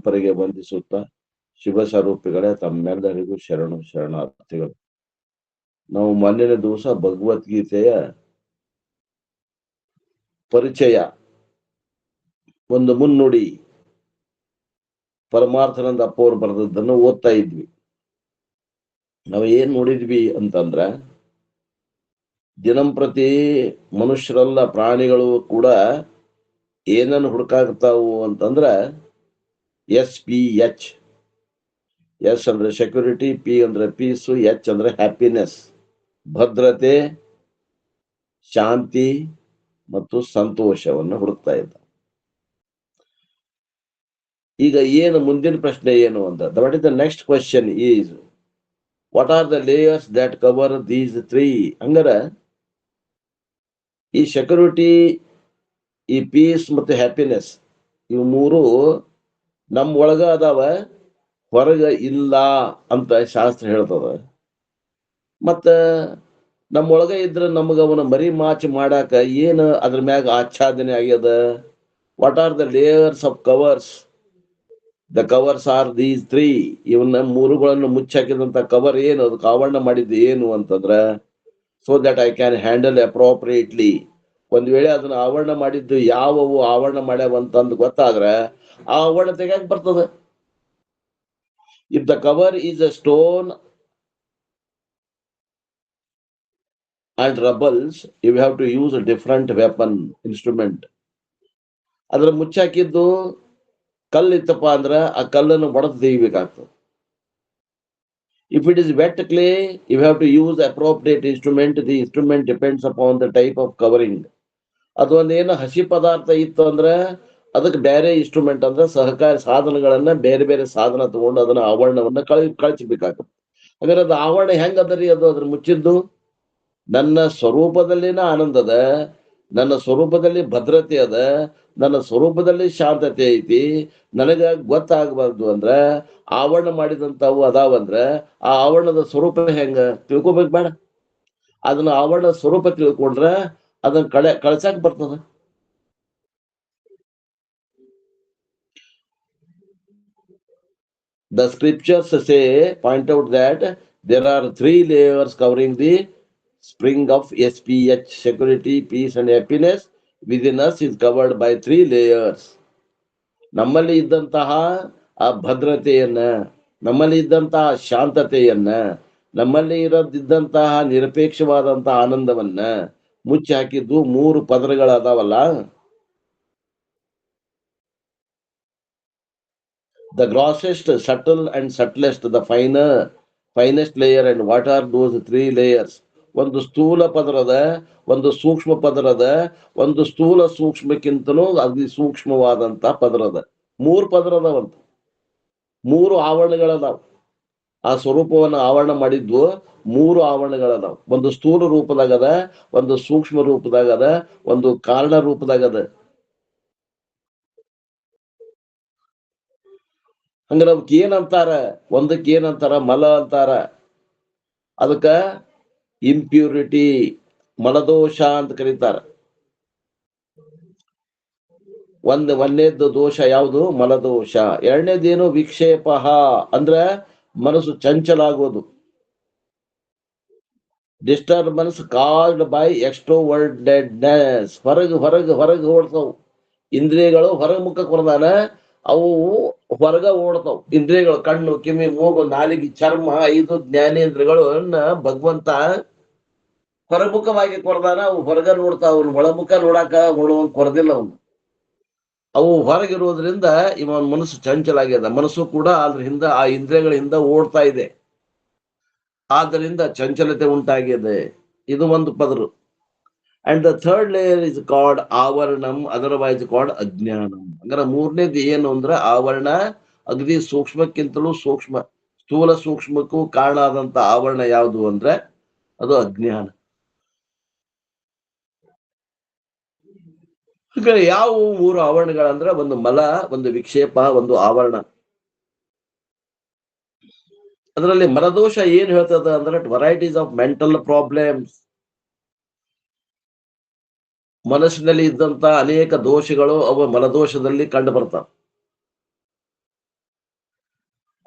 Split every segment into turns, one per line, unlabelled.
ಪರಂಪರೆಗೆ ವಂದಿಸುತ್ತಾ ಶಿವ ಸ್ವರೂಪಿಗಳೇ ತಮ್ಮೆಲ್ಲರಿಗೂ ಶರಣಾರ್ಥಿಗಳು. ನಾವು ಮೊನ್ನೆಯ ದಿವಸ ಭಗವದ್ಗೀತೆಯ ಪರಿಚಯ ಒಂದು ಮುನ್ನುಡಿ ಪರಮಾರ್ಥಾನಂದ ಅಪ್ಪ ಅವರು ಬರೆದದ್ದನ್ನು ಓದ್ತಾ ಇದ್ವಿ. ನಾವು ಏನ್ ನೋಡಿದ್ವಿ ಅಂತಂದ್ರ, ದಿನಂಪ್ರತಿ ಮನುಷ್ಯರೆಲ್ಲ ಪ್ರಾಣಿಗಳು ಕೂಡ ಏನನ್ನು ಹುಡುಕಾಗ್ತಾವು ಅಂತಂದ್ರ SPH. ಎಸ್ ಅಂದ್ರೆ ಸೆಕ್ಯೂರಿಟಿ, ಪಿ ಅಂದ್ರೆ ಪೀಸು, ಎಚ್ ಅಂದ್ರೆ ಹ್ಯಾಪಿನೆಸ್, ಭದ್ರತೆ, ಶಾಂತಿ ಮತ್ತು ಸಂತೋಷವನ್ನು ಹುಡುಕ್ತಾ ಇದ್ದ. ಈಗ ಏನು ಮುಂದಿನ ಪ್ರಶ್ನೆ ಏನು ಅಂತ, what is the next question is what are the layers that cover these 3? ಹಂಗಾರ ಈ ಸೆಕ್ಯೂರಿಟಿ, ಈ ಪೀಸ್ ಮತ್ತು ಹ್ಯಾಪಿನೆಸ್, ಇವು ಮೂರು ನಮ್ಮ ಒಳಗ ಅದಾವ, ಹೊರಗ ಇಲ್ಲ ಅಂತ ಶಾಸ್ತ್ರ ಹೇಳ್ತದ. ಮತ್ತ ನಮ್ಮೊಳಗ ಇದ್ರ ನಮಗ ಅವನ ಮರಿ ಮಾಚಿ ಮಾಡಾಕ ಏನು ಅದ್ರ ಮ್ಯಾಗ ಆಚ್ಛಾದನೆ ಆಗ್ಯದ? What are the layers of covers? The covers are these 3. ಇವನ್ನ ಮೂರುಗಳನ್ನು ಮುಚ್ಚಾಕಿದಂತ ಕವರ್ ಏನು, ಅದಕ್ಕೆ ಆವರಣ ಮಾಡಿದ್ದು ಏನು ಅಂತಂದ್ರ, so that I can handle appropriately. ಒಂದ್ ವೇಳೆ ಅದನ್ನ ಆವರಣ ಮಾಡಿದ್ದು ಯಾವವು ಆವರಣ ಮಾಡ್ಯಾವಂತಂದು ಗೊತ್ತಾದ್ರ ಆ ಆವರಣ ತೆಗ್ಯಾಕ ಬರ್ತದ. If the cover is a stone and rubbles, you have to use a different weapon, instrument. ಅದ್ರ ಮುಚ್ಚಾಕಿದ್ದು ಕಲ್ಲಿತ್ತಪ್ಪ ಅಂದ್ರ ಆ ಕಲ್ಲನ್ನು ಒಡೆದು ತೆಗಿಬೇಕಾಗ್ತದೆ. If it is wet clay, you have to use appropriate instrument. The instrument depends upon the type of covering. ಅದೊಂದೇನು ಹಸಿ ಪದಾರ್ಥ ಇತ್ತು ಅಂದ್ರೆ ಅದಕ್ಕೆ ಬೇರೆ ಇನ್ಸ್ಟ್ರೂಮೆಂಟ್ ಅಂದ್ರೆ ಸಹಕಾರಿ ಸಾಧನಗಳನ್ನ ಬೇರೆ ಬೇರೆ ಸಾಧನ ತಗೊಂಡು ಅದನ್ನ ಆವರಣವನ್ನ ಕಳಚಬೇಕಾಗ್ತದೆ. ಹಾಗಾದ್ರೆ ಅದು ಆವರಣ ಹೆಂಗ್ ಅದರಿ? ಅದು ಅದ್ರ ಮುಚ್ಚಿದ್ದು ನನ್ನ ಸ್ವರೂಪದಲ್ಲಿನ ಆನಂದದ, ನನ್ನ ಸ್ವರೂಪದಲ್ಲಿ ಭದ್ರತೆ ಅದ, ನನ್ನ ಸ್ವರೂಪದಲ್ಲಿ ಶಾಂತತೆ ಐತಿ. ನನಗ ಗೊತ್ತಾಗಬಾರ್ದು ಅಂದ್ರ ಆವರಣ ಮಾಡಿದಂತಾವು ಅದಾವಂದ್ರ ಆ ಆವರಣದ ಸ್ವರೂಪ ಹೆಂಗ ತಿಳ್ಕೊಬೇಕು ಬೇಡ? ಅದನ್ನ ಆವರಣ ಸ್ವರೂಪ ತಿಳ್ಕೊಂಡ್ರ ಅದನ್ನ ಕಳ್ಸಾಕ್ ಬರ್ತದ. The scriptures point out that there are 3 layers covering the spring of SPH, security, peace and happiness. Within us is covered by 3 layers. ನಮ್ಮಲ್ಲಿ ಇದ್ದಂತಹ ಆ ಭದ್ರತೆಯನ್ನ, ನಮ್ಮಲ್ಲಿ ಇದ್ದಂತಹ ಶಾಂತತೆಯನ್ನ, ನಮ್ಮಲ್ಲಿ ಇದ್ದಂತಹ ನಿರಪೇಕ್ಷವಾದಂತಹ ಆನಂದವನ್ನ ಮುಚ್ಚಿ ಹಾಕಿದ್ದು 3 ಪದರಗಳದಾವಲ್ಲ. The grossest, subtle and subtlest, the finest layer. And what are those 3 layers? ಒಂದು ಸ್ಥೂಲ ಪದರದ, ಒಂದು ಸೂಕ್ಷ್ಮ ಪದರದ, ಒಂದು ಸ್ಥೂಲ ಸೂಕ್ಷ್ಮಕ್ಕಿಂತನೂ ಅತಿ ಸೂಕ್ಷ್ಮವಾದಂತ ಪದರದ. 3 ಪದರದವಂತ, 3 ಆವರಣಗಳದಾವ. ಆ ಸ್ವರೂಪವನ್ನು ಆವರಣ ಮಾಡಿದ್ವು 3 ಆವರಣಗಳದಾವ. ಒಂದು ಸ್ಥೂಲ ರೂಪದಾಗದ, ಒಂದು ಸೂಕ್ಷ್ಮ ರೂಪದಾಗದ, ಒಂದು ಕಾರಣ ರೂಪದಾಗದ. ಹಂಗಾರೆ ಅವಕ್ಕೆ ಏನಂತಾರ? ಒಂದಕ್ಕೆ ಏನಂತಾರ? ಮಲ ಅಂತಾರ. ಅದಕ್ಕ ಇಂಪ್ಯೂರಿಟಿ, ಮಲದೋಷ ಅಂತ ಕರೀತಾರ. ಒಂದನೇದ್ದು ದೋಷ ಯಾವುದು? ಮಲದೋಷ. ಎರಡನೇದೇನು? ವಿಕ್ಷೇಪ, ಅಂದ್ರ ಮನಸ್ಸು ಚಂಚಲ ಆಗೋದು. Disturbance called by extrovertedness. ಹೊರಗೆ ಓಡ್ತಾವ್ ಇಂದ್ರಿಯಗಳು. ಹೊರಗೆ ಮುಖಕ್ಕೆ ಹೊರದಾನ ಅವು ಹೊರಗ ಓಡ್ತಾವ್ ಇಂದ್ರಿಯಗಳು. ಕಣ್ಣು, ಕಿವಿ, ಮೂಗು, ನಾಲಿಗೆ, ಚರ್ಮ, 5 ಜ್ಞಾನೇಂದ್ರಿಯಗಳನ್ನ ಭಗವಂತ ಹೊರಮುಖವಾಗಿ ಕೊರದಾನ. ಅವು ಹೊರಗ ನೋಡ್ತಾವ. ಒಳಮುಖ ನೋಡಾಕ ಕೊರದಿಲ್ಲ ಅವನು. ಅವು ಹೊರಗಿರೋದ್ರಿಂದ ಇವನ್ ಮನಸ್ಸು ಚಂಚಲ ಆಗ್ಯದ. ಮನಸ್ಸು ಕೂಡ ಅದ್ರ ಹಿಂದ, ಆ ಇಂದ್ರಿಯಗಳಿಂದ ಓಡ್ತಾ ಇದೆ. ಆದ್ದರಿಂದ ಚಂಚಲತೆ ಉಂಟಾಗಿದೆ. ಇದು ಒಂದು ಪದರು. And the third layer is called ಆವರಣಂ, otherwise called ಅಜ್ಞಾನಂ. ಅಂದ್ರೆ 3ನೇದು ಏನು ಅಂದ್ರೆ ಆವರಣ. ಅಗದಿ ಸೂಕ್ಷ್ಮಕ್ಕಿಂತಲೂ ಸೂಕ್ಷ್ಮ, ಸ್ಥೂಲ ಸೂಕ್ಷ್ಮಕ್ಕೂ ಕಾರಣ ಆದಂತ ಆವರಣ ಯಾವುದು ಅಂದ್ರೆ ಅದು ಅಜ್ಞಾನ. ಯಾವ 3 ಆವರಣಗಳಂದ್ರೆ ಒಂದು ಮಲ, ಒಂದು ವಿಕ್ಷೇಪ, ಒಂದು ಆವರಣ. ಅದರಲ್ಲಿ ಮಲದೋಷ ಏನ್ ಹೇಳ್ತದ ಅಂದ್ರೆ ವೆರೈಟೀಸ್ ಆಫ್ ಮೆಂಟಲ್ ಪ್ರಾಬ್ಲಮ್ಸ್. ಮನಸ್ಸಿನಲ್ಲಿ ಇದ್ದಂತ ಅನೇಕ ದೋಷಗಳು ಅವು ಮಲದೋಷದಲ್ಲಿ ಕಂಡು ಬರ್ತಾವ.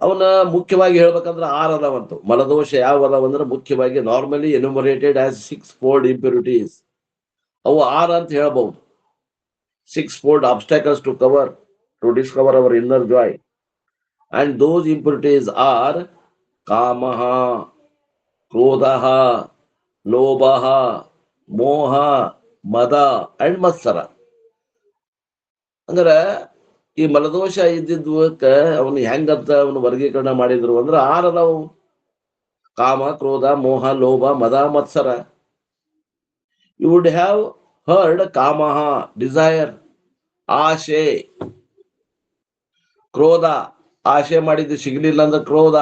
ಅವನ ಮುಖ್ಯವಾಗಿ ಹೇಳ್ಬೇಕಂದ್ರೆ 6 ಅದಾವಂತು. ಮಲದೋಷ ಯಾವ ಅದಾವಂದ್ರೆ ಮುಖ್ಯವಾಗಿ ನಾರ್ಮಲಿ ಎನ್ಯುಮರೇಟೆಡ್ ಆಸ್ 6 fold impurities. ಅವು 6 ಅಂತ ಹೇಳ್ಬಹುದು. 6 fold obstacles to cover to discover our inner joy. And those impurities are kamaha, krodhaha, lobhaha, moha, mada and matsara. ಅಂದ್ರೆ ಈ ಮಲದೋಷ ಇದ್ದಿದ್ವಕ್ಕ ಅವನು ಹೆಂಗಂತ ಅವನು ವರ್ಗೀಕರಣ ಮಾಡಿದ್ರು ಅಂದ್ರೆ 6 ಅದಾವು. ಕಾಮ, ಕ್ರೋಧ, ಮೋಹ, ಲೋಭ, ಮದ, ಮತ್ಸರ. You would have heard kamaha, desire, ಆಶೆ. ಕ್ರೋಧ, ಆಶೆ ಮಾಡಿದ್ದು ಸಿಗ್ಲಿಲ್ಲ ಅಂದ್ರೆ ಕ್ರೋಧ.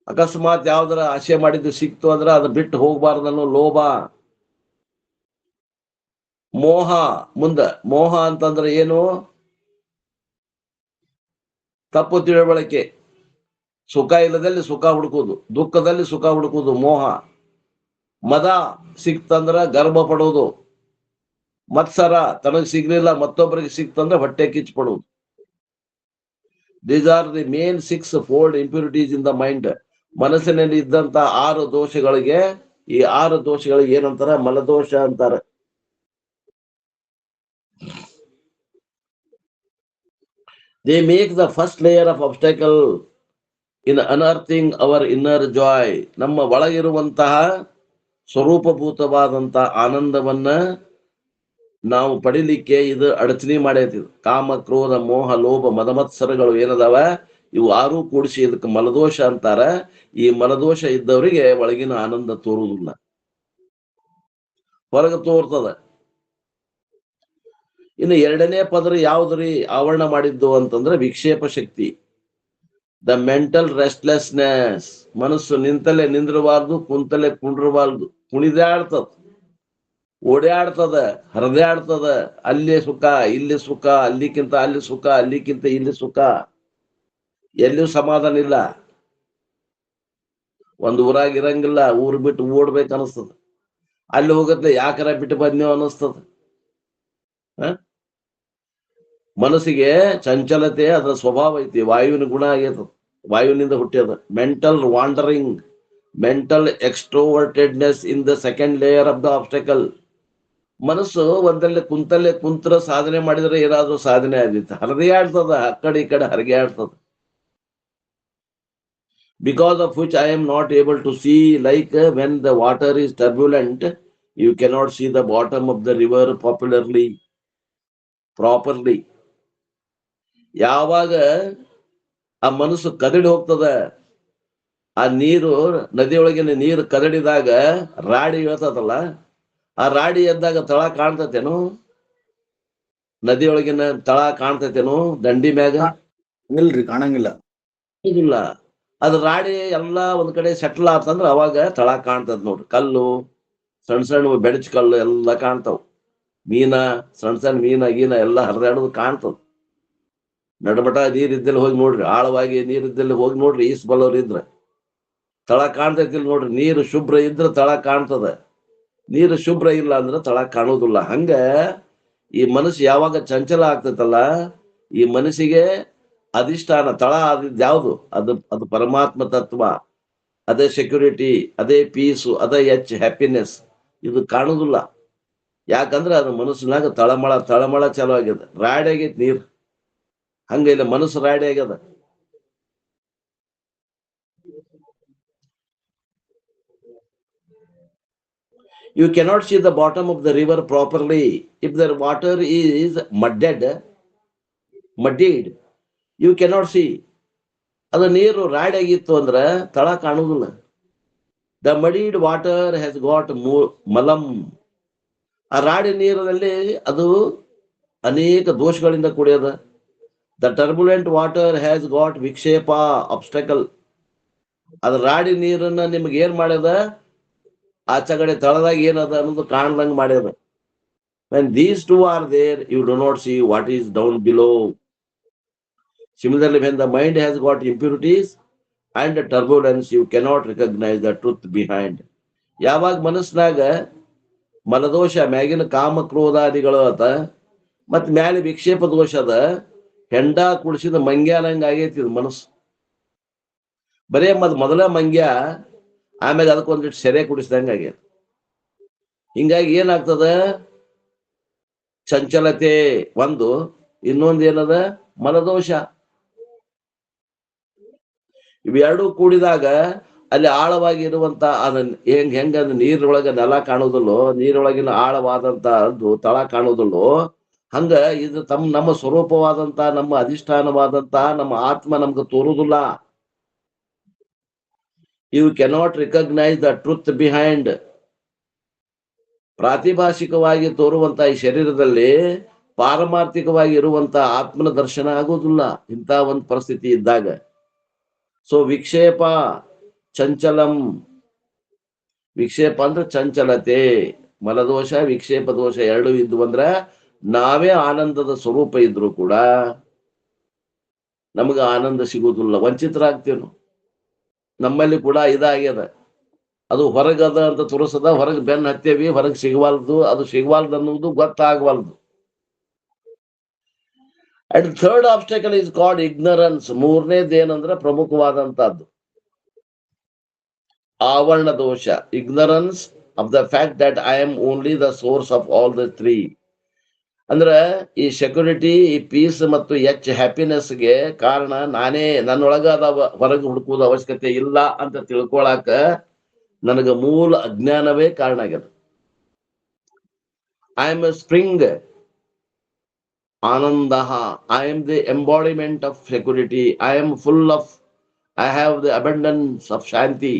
ಅಕಸ್ಮಾತ್ ಯಾವ್ದಾರ ಆಶೆ ಮಾಡಿದ್ದು ಸಿಕ್ತು ಅಂದ್ರೆ ಅದು ಬಿಟ್ಟು ಹೋಗ್ಬಾರ್ದನ್ನೋ ಲೋಭ. ಮೋಹ, ಮುಂದ ಮೋಹ ಅಂತಂದ್ರೆ ಏನು? ತಪ್ಪು ತಿಳುವಳಿಕೆ. ಸುಖ ಇಲ್ಲದಲ್ಲಿ ಸುಖ ಹುಡುಕುವುದು, ದುಃಖದಲ್ಲಿ ಸುಖ ಹುಡುಕುವುದು ಮೋಹ. ಮದ ಸಿಕ್ತಂದ್ರ ಗರ್ಭ ಪಡುವುದು. ಮತ್ಸರ, ತನಗ್ ಸಿಗ್ಲಿಲ್ಲ ಮತ್ತೊಬ್ಬರಿಗೆ ಸಿಕ್ತಂದ್ರೆ ಹೊಟ್ಟೆ ಕಿಚ್ಚು ಪಡುವುದು. These are the main 6 fold impurities in the mind. ಮನಸ್ಸಿನಲ್ಲಿ ಇದ್ದಂತ 6 ದೋಷಗಳಿಗೆ, ಈ 6 ದೋಷಗಳಿಗೆ ಏನಂತಾರ? ಮಲದೋಷ ಅಂತಾರ. They make the first layer of obstacle in unearthing our inner joy. ನಮ್ಮ ಒಳಗಿರುವಂತಹ ಸ್ವರೂಪಭೂತವಾದಂತ ಆನಂದವನ್ನ ನಾವು ಪಡಿಲಿಕ್ಕೆ ಇದು ಅಡಚಣೆ ಮಾಡೈತಿ. ಕಾಮ, ಕ್ರೋಧ, ಮೋಹ, ಲೋಭ, ಮದಮತ್ಸರಗಳು ಏನದಾವ ಇವು 6 ಕೂಡಿಸಿ ಇದಕ್ಕೆ ಮಲದೋಷ ಅಂತಾರ. ಈ ಮಲದೋಷ ಇದ್ದವರಿಗೆ ಒಳಗಿನ ಆನಂದ ತೋರುವುದಿಲ್ಲ, ಹೊರಗೆ ತೋರ್ತದ. ಇನ್ನು 2ನೇ ಪದರ ಯಾವ್ದ್ರಿ ಆವರಣ ಮಾಡಿದ್ದು ಅಂತಂದ್ರೆ ವಿಕ್ಷೇಪ ಶಕ್ತಿ. The mental restlessness. ಮನಸ್ಸು ನಿಂತಲೇ ನಿಂದಿರಬಾರ್ದು, ಕುಂತಲೇ ಕುಂಡ್ರಬಾರ್ದು, ಕುಣಿದಾಡ್ತದ, ಓಡಾಡ್ತದ, ಹರಿದಾಡ್ತದ. ಅಲ್ಲಿ ಸುಖ, ಇಲ್ಲಿ ಸುಖ, ಅಲ್ಲಿಕ್ಕಿಂತ ಅಲ್ಲಿ ಸುಖ, ಅಲ್ಲಿಕ್ಕಿಂತ ಇಲ್ಲಿ ಸುಖ. ಎಲ್ಲಿಯೂ ಸಮಾಧಾನ ಇಲ್ಲ. ಒಂದು ಊರಾಗ ಇರಂಗಿಲ್ಲ, ಊರ್ ಬಿಟ್ಟು ಓಡ್ಬೇಕು ಅನಿಸ್ತದ. ಅಲ್ಲಿ ಹೋಗತ್ಲೆ ಯಾಕರ ಬಿಟ್ಟು ಬಂದ್ನೇವ್ ಅನಿಸ್ತದ. ಮನಸ್ಸಿಗೆ ಚಂಚಲತೆ ಅದರ ಸ್ವಭಾವ ಐತಿ, ವಾಯುವಿನ ಗುಣ ಆಗೈತದ, ವಾಯುವಿನಿಂದ ಹುಟ್ಟ್ಯದ. Mental wandering, mental extrovertedness in the second layer of the obstacle. ಮನಸ್ಸು ಒಂದಲ್ಲಿ ಕುಂತ್ರ ಸಾಧನೆ ಮಾಡಿದ್ರೆ ಏನಾದ್ರೂ ಸಾಧನೆ ಆಗಿತ್ತು. ಹರಿದಾಡ್ತದ, ಆ ಕಡೆ ಈ ಕಡೆ ಹರಿದಾಡ್ತದ. Because of which I am not able to see, like when the water is turbulent, you cannot see the bottom of the river properly. ಯಾವಾಗ ಆ ಮನಸ್ಸು ಕದಡಿ ಹೋಗ್ತದ, ಆ ನೀರು, ನದಿಯೊಳಗಿನ ನೀರು ಕದಡಿದಾಗ ರಾಡಿ ಇಳ್ತದಲ್ಲ, ಆ ರಾಡಿ ಎದ್ದಾಗ ತಳ ಕಾಣ್ತತೇನು? ನದಿಯೊಳಗಿನ ತಳ ಕಾಣ್ತತೇನು ದಂಡಿ ಮ್ಯಾಗ?
ಇಲ್ರಿ, ಕಾಣಂಗಿಲ್ಲ.
ಇಲ್ಲ. ಅದು ರಾಡಿ ಎಲ್ಲಾ ಒಂದ್ ಕಡೆ ಸೆಟ್ಲ್ ಆತಂದ್ರ ಅವಾಗ ತಳ ಕಾಣ್ತದ ನೋಡ್ರಿ. ಕಲ್ಲು, ಸಣ್ಣ ಸಣ್ಣ ಬೆಡಚ್ ಕಲ್ಲು ಎಲ್ಲ ಕಾಣ್ತಾವ. ಮೀನ, ಸಣ್ಣ ಸಣ್ಣ ಮೀನ ಗೀನ ಎಲ್ಲ ಹರಿದಾಡೋದು ಕಾಣ್ತದ. ನಡಬಟ ನೀರಿದ್ದಲ್ಲಿ ಹೋಗಿ ನೋಡ್ರಿ, ಆಳವಾಗಿ ನೀರಿದ್ದಲ್ಲಿ ಹೋಗಿ ನೋಡ್ರಿ. ಈಸ್ ಬಲ್ಲವ್ರ ಇದ್ರ ತಳ ಕಾಣ್ತೈತಿಲ್ ನೋಡ್ರಿ. ನೀರು ಶುಭ್ರ ಇದ್ರ ತಳ ಕಾಣ್ತದ, ನೀರು ಶುಭ್ರ ಇಲ್ಲ ಅಂದ್ರೆ ತಳ ಕಾಣುದಿಲ್ಲ. ಹಂಗ ಈ ಮನಸ್ಸು ಯಾವಾಗ ಚಂಚಲ ಆಗ್ತೈತಲ್ಲ, ಈ ಮನಸ್ಸಿಗೆ ಅಧಿಷ್ಠಾನ ತಳ ಆದಿದ್ ಯಾವುದು? ಅದು ಪರಮಾತ್ಮ ತತ್ವ, ಅದೇ ಸೆಕ್ಯೂರಿಟಿ, ಅದೇ ಪೀಸು, ಅದೇ ಹ್ಯಾಪಿನೆಸ್. ಇದು ಕಾಣುದಿಲ್ಲ. ಯಾಕಂದ್ರೆ ಅದು ಮನಸ್ಸಿನಾಗ ತಳಮಳ ಚಾಲು ಆಗ್ಯದ, ರಾಡಿ ಆಗೈತಿ ನೀರು. ಹಂಗ ಇಲ್ಲ, ಮನಸ್ಸು ರಾಡಿ ಆಗ್ಯದ. You cannot see the bottom of the river properly. If the water is muddied, you cannot see. ಅದು ನೀರು ರಾಡಿ ಆಗಿತ್ತು ಅಂದ್ರೆ ತಳ ಕಾಣುವುದಿಲ್ಲ. The muddied water has got malam. ಆ ರಾಡಿ ನೀರಿನಲ್ಲಿ ಅದು ಅನೇಕ ದೋಷಗಳಿಂದ ಕೂಡ್ಯದ. The turbulent water has got vikshepa, obstacle. ಅದ ರಾಡಿ ನೀರನ್ನ ನಿಮ್ಗೆ ಏನ್ ಮಾಡ್ಯದ? ಆಚಗಡೆ ತಳದಾಗ ಏನದ ಅನ್ನೋದು ಕಾಣ್ದಂಗ್ ಮಾಡ್ಯದ. When these two are there, you do not see what is down below. Similarly, when the mind has got impurities and turbulence, you cannot recognize the truth behind. ಯಾವಾಗ ಮನಸ್ಸಿನಾಗ ಮಲದೋಷ, ಮ್ಯಾಗಿನ ಕಾಮ ಕ್ರೋಧಾದಿಗಳು ಅದ, ಮತ್ ಮ್ಯಾಲೆ ವಿಕ್ಷೇಪ ದೋಷ ಅದ, ಹೆಂಡ ಕುಡಿಸಿದ ಮಂಗ್ಯಾನಂಗ ಆಗೈತಿ ಇದು ಮನಸ್ಸು. ಬರೇ ಮೊದಲ ಮಂಗ್ಯ, ಆಮೇಲೆ ಅದಕ್ಕೊಂದಿಟ್ಟು ಸೆರೆ ಕುಡಿಸಿದಂಗ ಆಗೈತಿ. ಹಿಂಗಾಗಿ ಏನಾಗ್ತದ, ಚಂಚಲತೆ ಒಂದು, ಇನ್ನೊಂದು ಏನದ ಮನದೋಷ. ಇವೆರಡೂ ಕೂಡಿದಾಗ ಅಲ್ಲಿ ಆಳವಾಗಿ ಇರುವಂತ ಹೆಂಗ ನೀರೊಳಗ ನೆಲ ಕಾಣುವುದಿಲ್ಲೋ, ನೀರೊಳಗಿನ ಆಳವಾದಂತ ತಳ ಕಾಣುವುದಿಲ್ಲೋ, ಹಂಗ ಇದು ನಮ್ಮ ಸ್ವರೂಪವಾದಂತ, ನಮ್ಮ ಅಧಿಷ್ಠಾನವಾದಂತ ನಮ್ಮ ಆತ್ಮ ನಮ್ಗೆ ತೋರುವುದಿಲ್ಲ. You cannot recognise the truth behind. ಪ್ರಾತಿಭಾಷಿಕವಾಗಿ ತೋರುವಂತ ಈ ಶರೀರದಲ್ಲಿ ಪಾರಮಾರ್ಥಿಕವಾಗಿ ಇರುವಂತ ಆತ್ಮನ ದರ್ಶನ ಆಗುವುದಿಲ್ಲ ಇಂಥ ಒಂದು ಪರಿಸ್ಥಿತಿ ಇದ್ದಾಗ. ಸೊ ವಿಕ್ಷೇಪ ಚಂಚಲಂ, ವಿಕ್ಷೇಪ ಅಂದ್ರೆ ಚಂಚಲತೆ, ಮಲದೋಷ ವಿಕ್ಷೇಪ ದೋಷ ಎರಡು ಇದ್ವು ಅಂದ್ರ ನಾವೇ ಆನಂದದ ಸ್ವರೂಪ ಇದ್ರು ಕೂಡ ನಮಗ ಆನಂದ ಸಿಗುವುದಿಲ್ಲ, ವಂಚಿತರಾಗ್ತೀವಿ ನಾವು. ನಮ್ಮಲ್ಲಿ ಕೂಡ ಇದಾಗ್ಯದ. ಅದು ಹೊರಗದ ಅಂತ ತೋರಿಸದ, ಹೊರಗೆ ಬೆನ್ನ ಹತ್ತೇವಿ, ಹೊರಗೆ ಸಿಗವಲ್ದು, ಅದು ಸಿಗವಲ್ದು ಅನ್ನುವುದು ಗೊತ್ತಾಗವಲ್ದು. And third obstacle is called ignorance. ಮೂರನೇದೇನಂದ್ರೆ ಪ್ರಮುಖವಾದಂತಹದ್ದು ಆವರಣ ದೋಷ. Ignorance of the fact that I am only the source of all the three. ಅಂದ್ರೆ ಈ ಸೆಕ್ಯೂರಿಟಿ, ಈ ಪೀಸ್ ಮತ್ತು ಹ್ಯಾಪಿನೆಸ್ಗೆ ಕಾರಣ ನಾನೇ, ನನ್ನೊಳಗ ಅದ, ಹೊರಗೆ ಹುಡುಕುವುದು ಅವಶ್ಯಕತೆ ಇಲ್ಲ ಅಂತ ತಿಳ್ಕೊಳಕ ನನಗ ಮೂಲ ಅಜ್ಞಾನವೇ ಕಾರಣ ಆಗ್ಯದ. I am a spring ananda, I am the embodiment of security, I am full of, I have the abundance of shanti.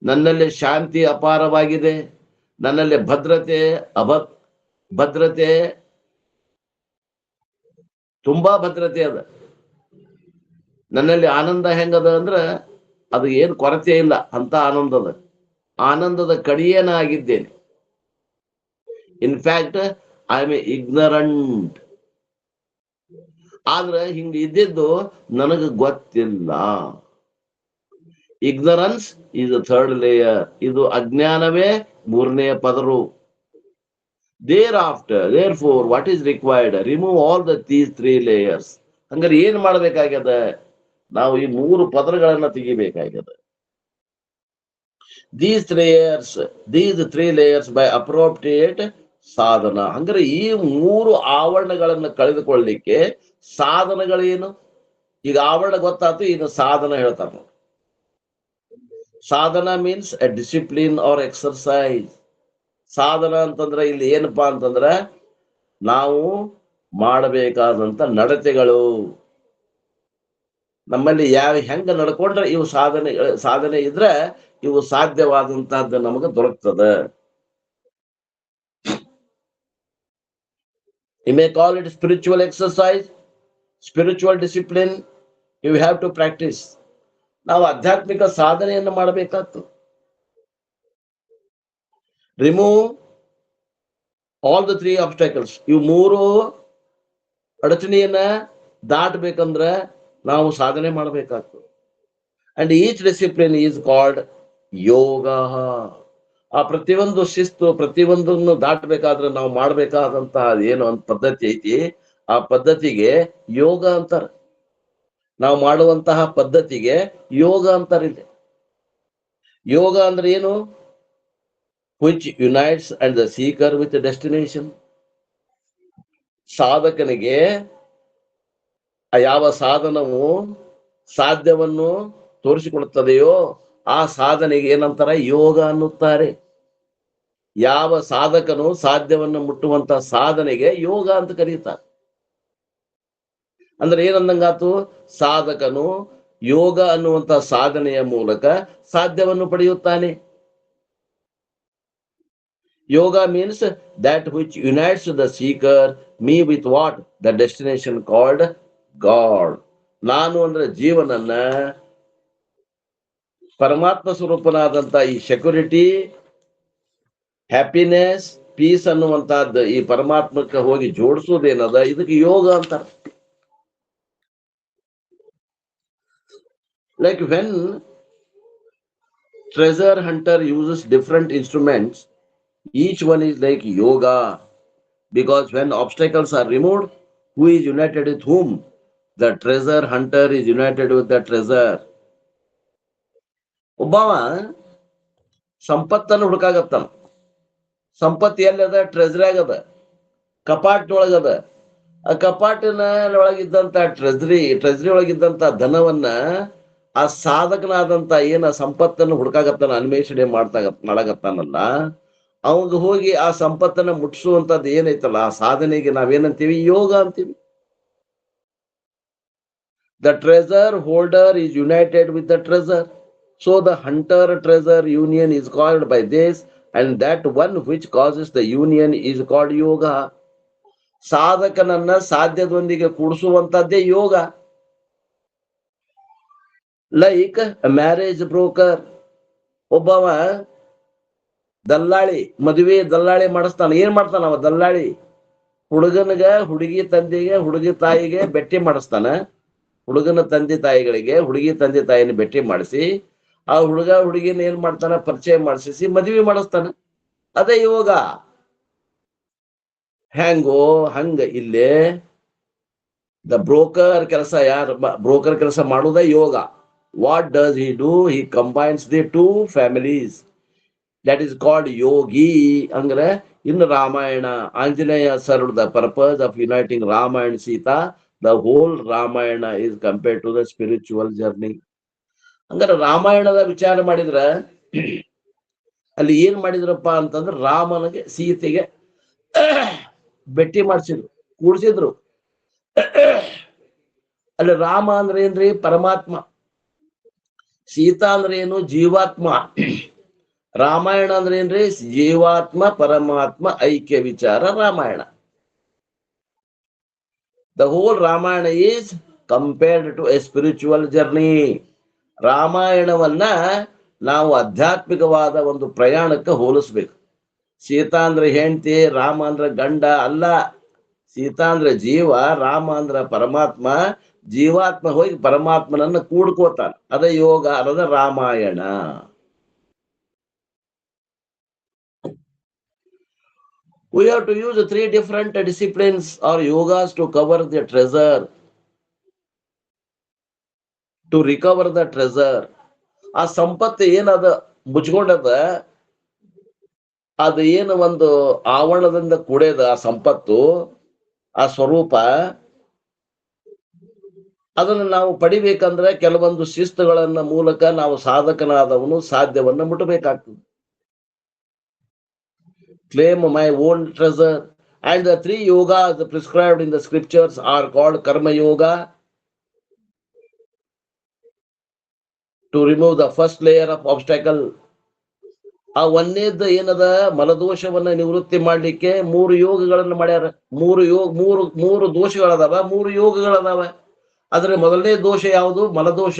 ನನ್ನಲ್ಲಿ ಶಾಂತಿ ಅಪಾರವಾಗಿದೆ, ನನ್ನಲ್ಲಿ ಭದ್ರತೆ ತುಂಬಾ ಭದ್ರತೆ ಅದ. ನನ್ನಲ್ಲಿ ಆನಂದ ಹೆಂಗದ ಅಂದ್ರ ಅದು ಏನು ಕೊರತೆ ಇಲ್ಲ ಅಂತ ಆನಂದದ, ಆನಂದದ ಕಡಿಯೇನಾಗಿದ್ದೇನೆ. In fact I am ignorant. ಆದ್ರೆ ಹಿಂಗ ಇದ್ದಿದ್ದು ನನಗೆ ಗೊತ್ತಿಲ್ಲ. Ignorance is the third layer. ಇದು ಅಜ್ಞಾನವೇ ಮೂರನೆಯ ಪದರು. Therefore, what is required? Remove all these three layers. ಹಂಗಾರೆ ಏನ್ ಮಾಡ್ಬೇಕಾಗ್ಯದ? ನಾವು ಈ ಮೂರು ಪದರಗಳನ್ನ ತೆಗಿಬೇಕಾಗ್ಯದ. These three layers by appropriate ಸಾಧನ. ಹಂಗಾರೆ ಈ ಮೂರು ಆವರಣಗಳನ್ನ ಕಳೆದುಕೊಳ್ಳಲಿಕ್ಕೆ ಸಾಧನಗಳೇನು? ಈಗ ಆವರಣ ಗೊತ್ತಾಯ್ತು, ಈಗ ಸಾಧನ ಹೇಳ್ತಾರೆ. ಸಾಧನ means a discipline or exercise. ಸಾಧನ ಅಂತಂದ್ರೆ ಇಲ್ಲಿ ಏನಪ್ಪಾ ಅಂತಂದ್ರ ನಾವು ಮಾಡಬೇಕಾದಂತ ನಡತೆಗಳು. ನಮ್ಮಲ್ಲಿ ಹೆಂಗ ನಡ್ಕೊಂಡ್ರೆ ಇವು ಸಾಧನೆ ಇದ್ರೆ ಇವು ಸಾಧ್ಯವಾದಂತಹದ್ದು ನಮಗೆ ದೊರಕ್ತದ. You may call it spiritual exercise, spiritual discipline. You have to practice. ನಾವು ಆಧ್ಯಾತ್ಮಿಕ ಸಾಧನೆಯನ್ನು ಮಾಡಬೇಕಾಗ್ತದೆ. Remove all the three obstacles. ಇವು ಮೂರು ಅಡಚಣೆಯನ್ನ ದಾಟಬೇಕಂದ್ರೆ ನಾವು ಸಾಧನೆ ಮಾಡಬೇಕಾಗ್ತದೆ. And each discipline is called yoga. ಆ ಪ್ರತಿಯೊಂದು ಶಿಸ್ತು, ಪ್ರತಿಯೊಂದನ್ನು ದಾಟಬೇಕಾದ್ರೆ ನಾವು ಮಾಡಬೇಕಾದಂತಹ ಏನು ಒಂದು ಪದ್ಧತಿ ಐತಿ, ಆ ಪದ್ಧತಿಗೆ ಯೋಗ ಅಂತಾರೆ. ನಾವು ಮಾಡುವಂತಹ ಪದ್ಧತಿಗೆ ಯೋಗ ಅಂತಾರೆ. ಇಲ್ಲಿ ಯೋಗ ಅಂದ್ರೆ ಏನು? which unites and the seeker with the destination. ಸಾಧಕನಿಗೆ ಯಾವ ಸಾಧನವು ಸಾಧ್ಯವನ್ನು ತೋರಿಸಿಕೊಡುತ್ತದೆಯೋ ಆ ಸಾಧನೆಗೆ ಏನಂತಾರ? ಯೋಗ ಅನ್ನುತ್ತಾರೆ. ಯಾವ ಸಾಧಕನು ಸಾಧ್ಯವನ್ನು ಮುಟ್ಟುವಂತ ಸಾಧನೆಗೆ ಯೋಗ ಅಂತ ಕರೀತಾರೆ. ಅಂದ್ರೆ ಏನಂದಂಗಾತು? ಸಾಧಕನು ಯೋಗ ಅನ್ನುವಂತ ಸಾಧನೆಯ ಮೂಲಕ ಸಾಧ್ಯವನ್ನು ಪಡೆಯುತ್ತಾನೆ. Yoga means that which unites the seeker, me with what? The destination called God. ನಾನು ಅಂದ್ರೆ ಜೀವನನ್ನ ಪರಮಾತ್ಮ ಸ್ವರೂಪನಾದಂತ ಈ ಸೆಕ್ಯೂರಿಟಿ, ಹ್ಯಾಪಿನೆಸ್, ಪೀಸ್ ಅನ್ನುವಂತಹದ್ದು ಈ ಪರಮಾತ್ಮಕ್ಕೆ ಹೋಗಿ ಜೋಡಿಸೋದೇನದ, ಇದಕ್ಕೆ ಯೋಗ ಅಂತಾರೆ. Like when treasure hunter uses different instruments, each one is like yoga, because when obstacles are removed, who is united with whom? The treasure hunter is United with the treasure. ಒಬ್ಬವ ಸಂಪತ್ತನ್ನು ಹುಡುಕಾಗತ್ತಾನ. ಸಂಪತ್ತು ಎಲ್ಲದ? ಟ್ರೆಜರಿಯಾಗ ಅದ, ಕಪಾಟಿನೊಳಗದ. ಆ ಕಪಾಟಿನ ಒಳಗಿದ್ದಂತ ಟ್ರೆಜರಿ ಒಳಗಿದ್ದಂತ ಧನವನ್ನ ಆ ಸಾಧಕನಾದಂತ ಏನ ಸಂಪತ್ತನ್ನು ಹುಡುಕಾಗತ್ತಾನ, ಅನ್ವೇಷಣೆ ಮಾಡಾಗತ್ತಾನಲ್ಲ, ಅವಾಗ ಹೋಗಿ ಆ ಸಂಪತ್ತನ್ನ ಮುಟ್ಟಿಸುವಂತದ್ದು ಏನೈತಲ್ಲ, ಆ ಸಾಧನೆಗೆ ನಾವೇನಂತೀವಿ? ಯೋಗ ಅಂತೀವಿ. The treasure holder is United with the treasure. So the hunter-treasure union is called by this, and that one which causes the union is called yoga. ಸಾಧಕನನ್ನ ಸಾಧ್ಯದೊಂದಿಗೆ ಕೂಡಿಸುವಂತದ್ದೇ ಯೋಗ. Like marriage broker. ಒಬ್ಬವ ದಲ್ಲಾಳಿ, ಮದುವೆ ದಲ್ಲಾಳಿ ಮಾಡಿಸ್ತಾನ. ಏನ್ ಮಾಡ್ತಾನ ಅವ ದಲ್ಲಾಳಿ? ಹುಡುಗನಿಗ ಹುಡುಗಿ ತಂದೆಗೆ, ಹುಡುಗಿ ತಾಯಿಗೆ ಭೇಟಿ ಮಾಡಿಸ್ತಾನ. ಹುಡುಗನ ತಂದೆ ತಾಯಿಗಳಿಗೆ ಹುಡುಗಿ ತಂದೆ ತಾಯಿನ ಭೇಟಿ ಮಾಡಿಸಿ, ಆ ಹುಡುಗ ಹುಡುಗಿನ ಏನ್ ಮಾಡ್ತಾನ? ಪರಿಚಯ ಮಾಡಿಸಿ ಮದುವೆ ಮಾಡಿಸ್ತಾನ. ಅದೇ ಯೋಗ. ಹ್ಯಾಂಗೋ ಹಂಗ ಇಲ್ಲೇ ದ ಬ್ರೋಕರ್ ಕೆಲಸ, ಯಾರು ಬ್ರೋಕರ್ ಕೆಲಸ ಮಾಡುವುದ ಯೋಗ. What does he do? He combines the two families. That is called yogi. ಅಂದ್ರೆ in Ramayana, Anjaneya served the purpose of uniting Rama and Sita. The whole Ramayana is compared to the spiritual journey. ಹಂಗಾರೆ ರಾಮಾಯಣದ ವಿಚಾರ ಮಾಡಿದ್ರ ಅಲ್ಲಿ ಏನ್ ಮಾಡಿದ್ರಪ್ಪ ಅಂತಂದ್ರೆ, ರಾಮನಿಗೆ ಸೀತೆಗೆ ಭೇಟಿ ಮಾಡಿಸಿದ್ರು, ಕೂಡಿಸಿದ್ರು. ಅಲ್ಲಿ ರಾಮ ಅಂದ್ರೆ ಏನ್ರಿ? ಪರಮಾತ್ಮ. ಸೀತಾ ಅಂದ್ರೆ ಏನು? ಜೀವಾತ್ಮ. ರಾಮಾಯಣ ಅಂದ್ರೆ ಏನ್ರಿ? ಜೀವಾತ್ಮ ಪರಮಾತ್ಮ ಐಕ್ಯ ವಿಚಾರ Ramayana. The whole Ramayana is compared to a spiritual journey. ರಾಮಾಯಣವನ್ನ ನಾವು ಆಧ್ಯಾತ್ಮಿಕವಾದ ಒಂದು ಪ್ರಯಾಣಕ್ಕೆ ಹೋಲಿಸ್ಬೇಕು. ಸೀತಾ ಅಂದ್ರೆ ಹೆಂಡತಿ, ರಾಮ ಅಂದ್ರೆ ಗಂಡ ಅಲ್ಲ. ಸೀತಾ ಅಂದ್ರೆ ಜೀವ, ರಾಮ ಅಂದ್ರೆ ಪರಮಾತ್ಮ. ಜೀವಾತ್ಮ ಹೋಗಿ ಪರಮಾತ್ಮನನ್ನ ಕೂಡ್ಕೋತಾನ. ಅದ ಯೋಗ, ಅದ Ramayana. We have to use 3 different disciplines or yogas to cover the treasure, to recover the treasure. ಆ ಸಂಪತ್ತು ಏನದ ಮುಚ್ಕೊಂಡದ, ಅದು ಏನು ಒಂದು ಆವರಣದಿಂದ ಕೂಡೇದ ಆ ಸಂಪತ್ತು, ಆ ಸ್ವರೂಪ, ಅದನ್ನು ನಾವು ಪಡಿಬೇಕಂದ್ರೆ ಕೆಲವೊಂದು ಶಿಸ್ತುಗಳನ್ನ ಮೂಲಕ ನಾವು ಸಾಧಕನಾದವನು ಸಾಧ್ಯವನ್ನ ಮುಟ್ಟಬೇಕಾಗ್ತದೆ. Claim my own treasure. And the 3 yogas prescribed in the scriptures are called karma yoga, to remove the first layer of obstacle. ಆ ಒಂದೇದ ಏನದ? ಮಲದೋಷವನ್ನ ನಿವೃತ್ತಿ ಮಾಡ್ಲಿಕ್ಕೆ 3 ಯೋಗಗಳನ್ನು ಮಾಡ್ಯಾರ. 3 ದೋಷಗಳದಾವ, 3 ಯೋಗಗಳದಾವ. ಆದ್ರೆ ಮೊದಲನೇ ದೋಷ ಯಾವುದು? ಮಲದೋಷ.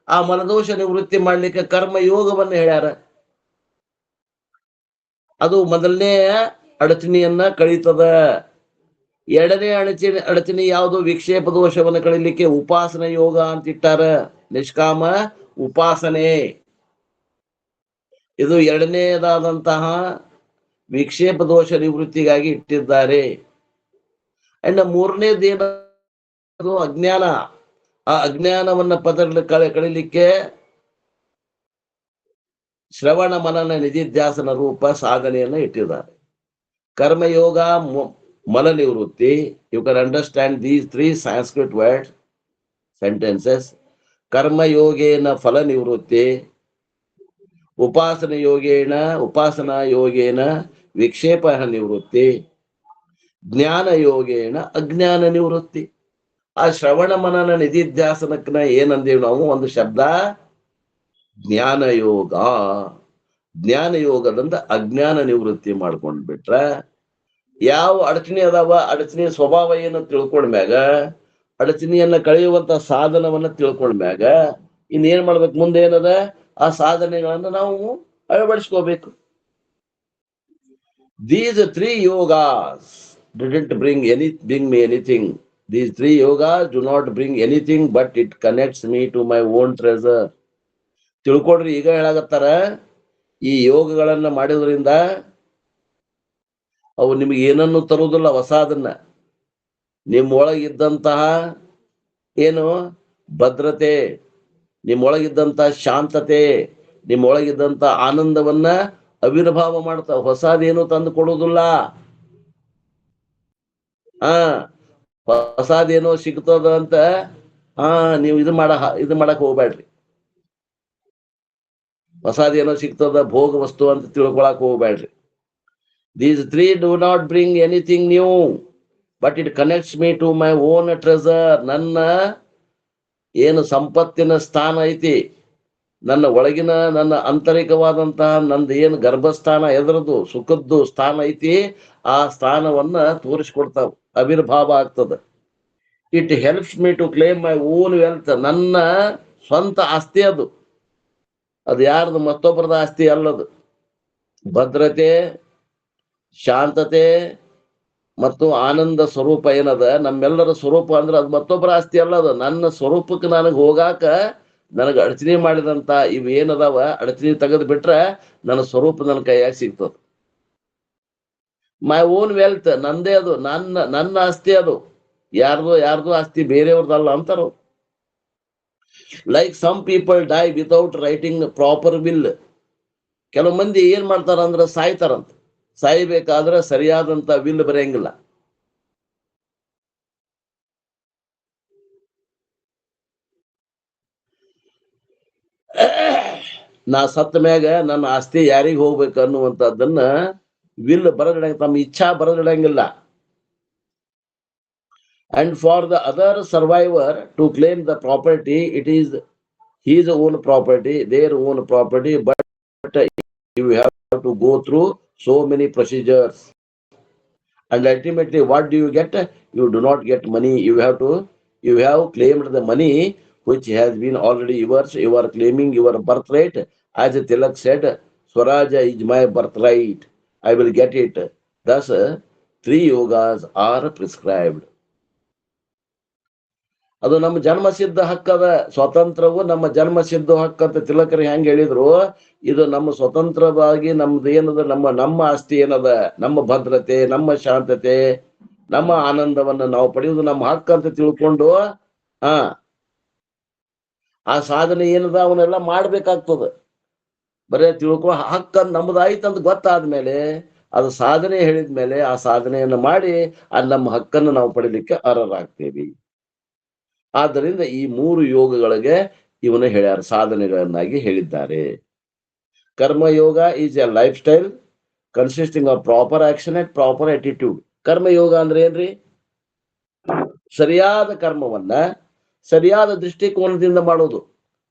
ಆ ಮಲದೋಷ ನಿವೃತ್ತಿ ಮಾಡ್ಲಿಕ್ಕೆ ಕರ್ಮ ಯೋಗವನ್ನ ಹೇಳ್ಯಾರ. ಅದು ಮೊದಲನೇ ಅಡಚಣೆಯನ್ನ ಕಳೀತದ. ಎರಡನೇ ಅಡಚಣೆ ಯಾವುದು? ವಿಕ್ಷೇಪ ದೋಷವನ್ನು ಕಳೀಲಿಕ್ಕೆ ಉಪಾಸನ ಯೋಗ ಅಂತ ಇಟ್ಟಾರ. ನಿಷ್ಕಾಮ ಉಪಾಸನೆ, ಇದು ಎರಡನೇದಾದಂತಹ ವಿಕ್ಷೇಪ ದೋಷ ನಿವೃತ್ತಿಗಾಗಿ ಇಟ್ಟಿದ್ದಾರೆ. ಅಂಡ್ ಮೂರನೇದೇನದು? ಅಜ್ಞಾನ. ಆ ಅಜ್ಞಾನವನ್ನ ಕಳೀಲಿಕ್ಕೆ ಶ್ರವಣ ಮನನ ನಿಧಿಧ್ಯಾಸನ ರೂಪ ಸಾಧನೆಯನ್ನ ಇಟ್ಟಿದ್ದಾರೆ. ಕರ್ಮಯೋಗ, ಮಲ ನಿವೃತ್ತಿ. You can understand these 3 Sanskrit words, sentences. ಕರ್ಮಯೋಗೇನ ಫಲ ನಿವೃತ್ತಿ, ಉಪಾಸನಾ ಯೋಗೇನ ವಿಕ್ಷೇಪ ನಿವೃತ್ತಿ, ಜ್ಞಾನ ಯೋಗೇನ ಅಜ್ಞಾನ ನಿವೃತ್ತಿ. ಆ ಶ್ರವಣ ಮನನ ನಿಧಿಧ್ಯಾಸನಕ್ಕನ ಏನಂದೇವ್ ನಾವು? ಒಂದು ಶಬ್ದ ಜ್ಞಾನ ಯೋಗ. ಜ್ಞಾನ ಯೋಗದಿಂದ ಅಜ್ಞಾನ ನಿವೃತ್ತಿ ಮಾಡ್ಕೊಂಡ್ಬಿಟ್ರೆ, ಯಾವ ಅಡಚಣೆ ಅದಾವ, ಅಡಚಣೆಯ ಸ್ವಭಾವ ಏನು ತಿಳ್ಕೊಂಡ್ಮ್ಯಾಗ, ಅಡಚಣೆಯನ್ನ ಕಳೆಯುವಂತ ಸಾಧನವನ್ನ ತಿಳ್ಕೊಂಡ್ಮ್ಯಾಗ ಇನ್ನೇನ್ ಮಾಡ್ಬೇಕು? ಮುಂದೆ ಏನದ? ಆ ಸಾಧನೆಗಳನ್ನ ನಾವು ಅಳವಡಿಸ್ಕೋಬೇಕು. These 3 yogas didn't bring me anything. These 3 yogas do not bring anything, but it connects me to my own treasure. ತಿಳ್ಕೊಡ್ರಿ. ಈಗ ಹೇಳಾಗತ್ತಾರ, ಈ ಯೋಗಗಳನ್ನ ಮಾಡೋದ್ರಿಂದ ಅವು ನಿಮಗೆ ಏನನ್ನು ತರುವುದಿಲ್ಲ ಹೊಸಾದನ್ನ. ನಿಮ್ಮೊಳಗಿದ್ದಂತಹ ಏನು ಭದ್ರತೆ, ನಿಮ್ಮೊಳಗಿದ್ದಂತ ಶಾಂತತೆ, ನಿಮ್ಮೊಳಗಿದ್ದಂತ ಆನಂದವನ್ನ ಅವಿರ್ಭಾವ ಮಾಡ್ತಾವ. ಹೊಸದೇನು ತಂದು ಕೊಡುವುದಿಲ್ಲ. ಹೊಸದೇನೋ ಸಿಗ್ತದ ಅಂತ ನೀವು ಇದು ಮಾಡಕ್ ಹೋಗ್ಬೇಡ್ರಿ. ಹೊಸದೇನೋ ಸಿಗ್ತದ ಭೋಗ ವಸ್ತು ಅಂತ ತಿಳ್ಕೊಳಕ್ ಹೋಗ್ಬೇಡ್ರಿ. These three do not bring anything new, but it connects me to my own treasure. ನನ್ನ ಏನು ಸಂಪತ್ತಿನ ಸ್ಥಾನ ಐತಿ, ನನ್ನ ಒಳಗಿನ ನನ್ನ ಆಂತರಿಕವಾದಂತಹ ನಂದು ಏನು ಗರ್ಭಸ್ಥಾನ ಎದರದು ಸುಖದ್ದು ಸ್ಥಾನ ಐತಿ, ಆ ಸ್ಥಾನವನ್ನ ತೋರಿಸ್ಕೊಡ್ತಾವ, ಅವಿರ್ಭಾವ ಆಗ್ತದ. It helps me to claim my own wealth. ನನ್ನ ಸ್ವಂತ ಆಸ್ತಿ ಅದು. ಅದು ಯಾರ್ದು? ಮತ್ತೊಬ್ಬರದ ಆಸ್ತಿ ಅಲ್ಲದು. ಭದ್ರತೆ, ಶಾಂತತೆ ಮತ್ತು ಆನಂದ ಸ್ವರೂಪ ಏನದ, ನಮ್ಮೆಲ್ಲರ ಸ್ವರೂಪ ಅಂದ್ರೆ ಅದು ಮತ್ತೊಬ್ಬರ ಆಸ್ತಿ ಅಲ್ಲದ. ನನ್ನ ಸ್ವರೂಪಕ್ಕೆ ನನಗೆ ಹೋಗಾಕ ನನಗೆ ಅಡಚಣೆ ಮಾಡಿದಂತ ಇವು ಏನದಾವ, ಅಡಚಣೆ ತೆಗೆದು ಬಿಟ್ರೆ ನನ್ನ ಸ್ವರೂಪ ನನ್ನ ಕೈಯಾಗ ಸಿಗ್ತದ. ಮೈ ಓನ್ ವೆಲ್ತ್, ನಂದೇ ಅದು, ನನ್ನ ಆಸ್ತಿ ಅದು. ಯಾರ್ದು ಆಸ್ತಿ ಬೇರೆಯವ್ರದಲ್ಲ ಅಂತಾರ. Like some people die without writing proper will. ಕೆಲವು ಮಂದಿ ಏನ್ ಮಾಡ್ತಾರ ಅಂದ್ರ ಸಾಯ್ತಾರಂತ. ಸಾಯ್ಬೇಕಾದ್ರೆ ಸರಿಯಾದಂತ ವಿಲ್ ಬರೆಯಂಗಿಲ್ಲ. ನಾ ಸತ್ತ ಮ್ಯಾಗ ನನ್ನ ಆಸ್ತಿ ಯಾರಿಗ ಹೋಗ್ಬೇಕು ಅನ್ನುವಂಥದ್ದನ್ನ ವಿಲ್ ಬರೆದಿಡಂಗ, ತಮ್ಮ ಇಚ್ಛಾ ಬರೆದಿಡಂಗಿಲ್ಲ. And for the other survivor to claim the property, it is his own property, their own property, but you have to go through so many procedures. And ultimately, what do you get? You do not get money. You have claimed the money which has been already yours. You are claiming your birthright. As Tilak said, Swaraja is my birthright. I will get it. Thus, 3 yogas are prescribed. ಅದು ನಮ್ಮ ಜನ್ಮಸಿದ್ಧ ಹಕ್ಕದ. ಸ್ವಾತಂತ್ರ್ಯವು ನಮ್ಮ ಜನ್ಮಸಿದ್ಧ ಹಕ್ಕಂತ ತಿಲಕರು ಹೆಂಗ್ ಹೇಳಿದ್ರು, ಇದು ನಮ್ಮ ಸ್ವತಂತ್ರವಾಗಿ ನಮ್ದು ಏನದ, ನಮ್ಮ ಆಸ್ತಿ ಏನದ, ನಮ್ಮ ಭದ್ರತೆ, ನಮ್ಮ ಶಾಂತತೆ, ನಮ್ಮ ಆನಂದವನ್ನ ನಾವು ಪಡೆಯುವುದು ನಮ್ಮ ಹಕ್ಕ ಅಂತ ತಿಳ್ಕೊಂಡು ಆ ಸಾಧನೆ ಏನದ ಅವನ್ನೆಲ್ಲ ಮಾಡ್ಬೇಕಾಗ್ತದ. ಬರೇ ತಿಳ್ಕೊ ಹಕ್ಕ ನಮ್ದಾಯ್ತಂತ ಗೊತ್ತಾದ್ಮೇಲೆ, ಅದು ಸಾಧನೆ ಹೇಳಿದ್ಮೇಲೆ ಆ ಸಾಧನೆಯನ್ನ ಮಾಡಿ ನಮ್ಮ ಹಕ್ಕನ್ನು ನಾವು ಪಡಿಲಿಕ್ಕೆ ಅರ್ಹರಾಗ್ತೇವಿ. ಆದ್ದರಿಂದ ಈ 3 ಯೋಗಗಳಿಗೆ ಇವನು ಹೇಳ್ಯಾರ, ಸಾಧನೆಗಳನ್ನಾಗಿ ಹೇಳಿದ್ದಾರೆ. Karma yoga is A life style consisting of proper action and proper attitude. Karma yoga ಅಂದ್ರೆ ಏನ್ರಿ? ಸರಿಯಾದ ಕರ್ಮವನ್ನ ಸರಿಯಾದ ದೃಷ್ಟಿಕೋನದಿಂದ ಮಾಡೋದು.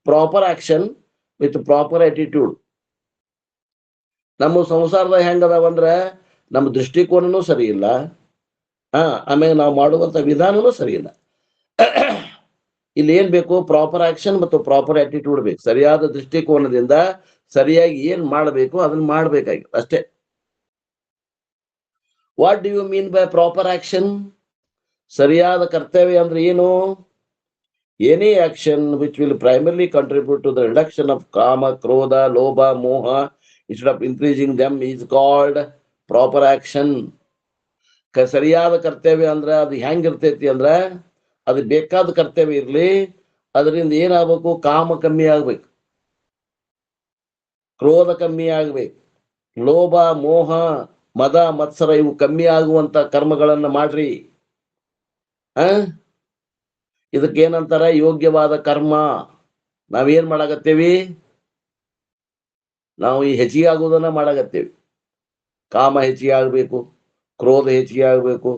Proper action with proper attitude. ನಮ್ಮ ಸಂಸಾರದ ಹೆಂಗದಾವಂದ್ರ ನಮ್ಮ ದೃಷ್ಟಿಕೋನನೂ ಸರಿ ಇಲ್ಲ, ಆಮೇಲೆ ನಾವು ಮಾಡುವಂತ ವಿಧಾನನೂ ಸರಿ ಇಲ್ಲ. ಇಲ್ಲಿ ಏನ್ ಬೇಕು? ಪ್ರಾಪರ್ ಆಕ್ಷನ್ ಮತ್ತು ಪ್ರಾಪರ್ ಆಟಿಟ್ಯೂಡ್ ಬೇಕು. ಸರಿಯಾದ ದೃಷ್ಟಿಕೋನದಿಂದ ಸರಿಯಾಗಿ ಏನ್ ಮಾಡಬೇಕು ಅದನ್ನ ಮಾಡ್ಬೇಕಾಗಿತ್ತು ಅಷ್ಟೇ. What do you mean by proper action? ಸರಿಯಾದ ಕರ್ತವ್ಯ ಅಂದ್ರೆ ಏನು? Any action which will primarily contribute to the reduction of ಕಾಮ, ಕ್ರೋಧ, ಲೋಭ, ಮೋಹ instead of increasing them is called proper action. ಸರಿಯಾದ ಕರ್ತವ್ಯ ಅಂದ್ರ ಅದು ಹೆಂಗಿರ್ತೈತಿ ಅಂದ್ರ, ಅದು ಬೇಕಾದ ಕರ್ತವ್ಯ ಇರ್ಲಿ, ಅದರಿಂದ ಏನಾಗಬೇಕು? ಕಾಮ ಕಮ್ಮಿ ಆಗ್ಬೇಕು, ಕ್ರೋಧ ಕಮ್ಮಿ ಆಗ್ಬೇಕು, ಲೋಭ, ಮೋಹ, ಮದ, ಮತ್ಸರ ಇವು ಕಮ್ಮಿ ಆಗುವಂತ ಕರ್ಮಗಳನ್ನ ಮಾಡ್ರಿ. ಇದಕ್ಕೇನಂತಾರ? ಯೋಗ್ಯವಾದ ಕರ್ಮ. ನಾವೇನ್ ಮಾಡಾಕತ್ತೇವಿ? ನಾವು ಈ ಹೆಚ್ಚಿಗೆ ಆಗುವುದನ್ನ ಮಾಡಾಕತ್ತೇವಿ. ಕಾಮ ಹೆಚ್ಚಿಗೆ ಆಗ್ಬೇಕು, ಕ್ರೋಧ ಹೆಚ್ಚಿಗೆ ಆಗ್ಬೇಕು,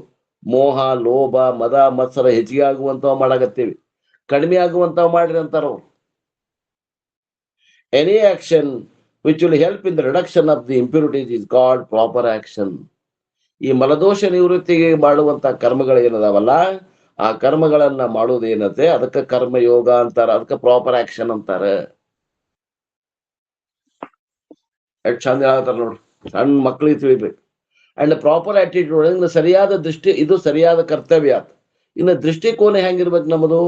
ಮೋಹ, ಲೋಭ, ಮದ, ಮತ್ಸರ ಹೆಚ್ಚಿಗೆ ಆಗುವಂತವ್ ಮಾಡಾಕತ್ತೇವಿ. ಕಡಿಮೆ ಆಗುವಂತವ್ ಮಾಡ್ರಿ ಅಂತಾರ ಅವ್ರು. Any action which will help in the reduction of the impurities is called proper action. ಈ ಮಲದೋಷ ನಿವೃತ್ತಿಗೆ ಮಾಡುವಂತ ಕರ್ಮಗಳು ಏನದಾವಲ್ಲ, ಆ ಕರ್ಮಗಳನ್ನ ಮಾಡುವುದೇನತೆ ಅದಕ್ಕೆ ಕರ್ಮಯೋಗ ಅಂತಾರ, ಅದಕ್ಕೆ ಪ್ರಾಪರ್ ಆಕ್ಷನ್ ಅಂತಾರ. ಎಷ್ಟು ಚಂದ ಹೇಳ್ತಾರ ನೋಡ್ರಿ, ಸಣ್ಣ ಮಕ್ಳಿಗೆ ತಿಳಿಬೇಕು. ಅಂಡ್ ಪ್ರಾಪರ್ ಆಟಿಟ್ಯೂಡ್, ಸರಿಯಾದ ದೃಷ್ಟಿ, ಇದು ಸರಿಯಾದ ಕರ್ತವ್ಯ. ಇನ್ನು ದೃಷ್ಟಿಕೋನ ಹೆಂಗಿರ್ಬೇಕು ನಮ್ಮದು?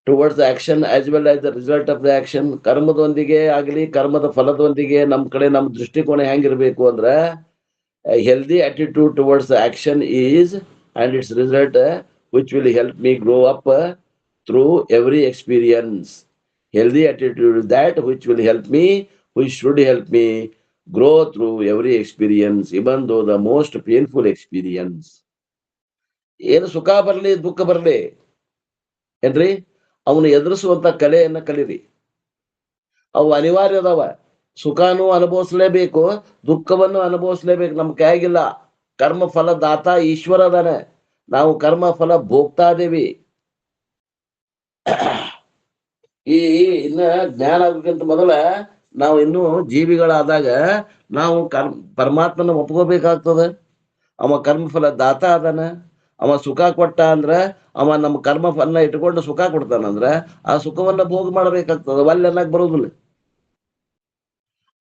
Towards action as well as the result of the action. ಕರ್ಮದೊಂದಿಗೆ ಆಗಲಿ ಕರ್ಮದ ಫಲದೊಂದಿಗೆ ನಮ್ಮ ಕಡೆ ನಮ್ಮ ದೃಷ್ಟಿಕೋನ ಹೆಂಗಿರ್ಬೇಕು ಅಂದ್ರೆ, healthy attitude towards action is and its result which will help me grow up through every experience. Healthy attitude is that which will help me, which should help me grow through every experience, even though the most painful experience. ಏನು ಸುಖ ಬರಲಿ ದುಃಖ ಬರಲಿ ಏನ್ರಿ, ಅವನು ಎದುರಿಸುವಂತ ಕಲೆಯನ್ನ ಕಲೀರಿ. ಅವು ಅನಿವಾರ್ಯ ಅದಾವ. ಸುಖನೂ ಅನುಭವಿಸ್ಲೇಬೇಕು, ದುಃಖವನ್ನು ಅನುಭವಿಸ್ಲೇಬೇಕು. ನಮ್ ಕೈಯಾಗಿಲ್ಲ. ಕರ್ಮ ಫಲ ದಾತ ಈಶ್ವರ ಅದಾನೆ, ನಾವು ಕರ್ಮ ಫಲ ಭೋಗ್ತಾ ಇದೇವಿ. ಈ ಇನ್ನ ಜ್ಞಾನ ಆಗೋಕ್ಕಿಂತ ಮೊದಲ ನಾವು ಇನ್ನೂ ಜೀವಿಗಳಾದಾಗ ನಾವು ಪರಮಾತ್ಮನ ಒಪ್ಕೋಬೇಕಾಗ್ತದ. ಅವ ಕರ್ಮಫಲ ದಾತ ಅದಾನ. ಅವ ಸುಖ ಕೊಟ್ಟ ಅಂದ್ರ ಅವ ನಮ್ಮ ಕರ್ಮ ಫಲ ಇಟ್ಕೊಂಡು ಸುಖ ಕೊಡ್ತಾನಂದ್ರ ಆ ಸುಖವನ್ನ ಭೋಗ ಮಾಡ್ಬೇಕಾಗ್ತದ. ಒಲ್ಲೆನ್ನಾಗ ಬರೋದಿಲ್ಲ.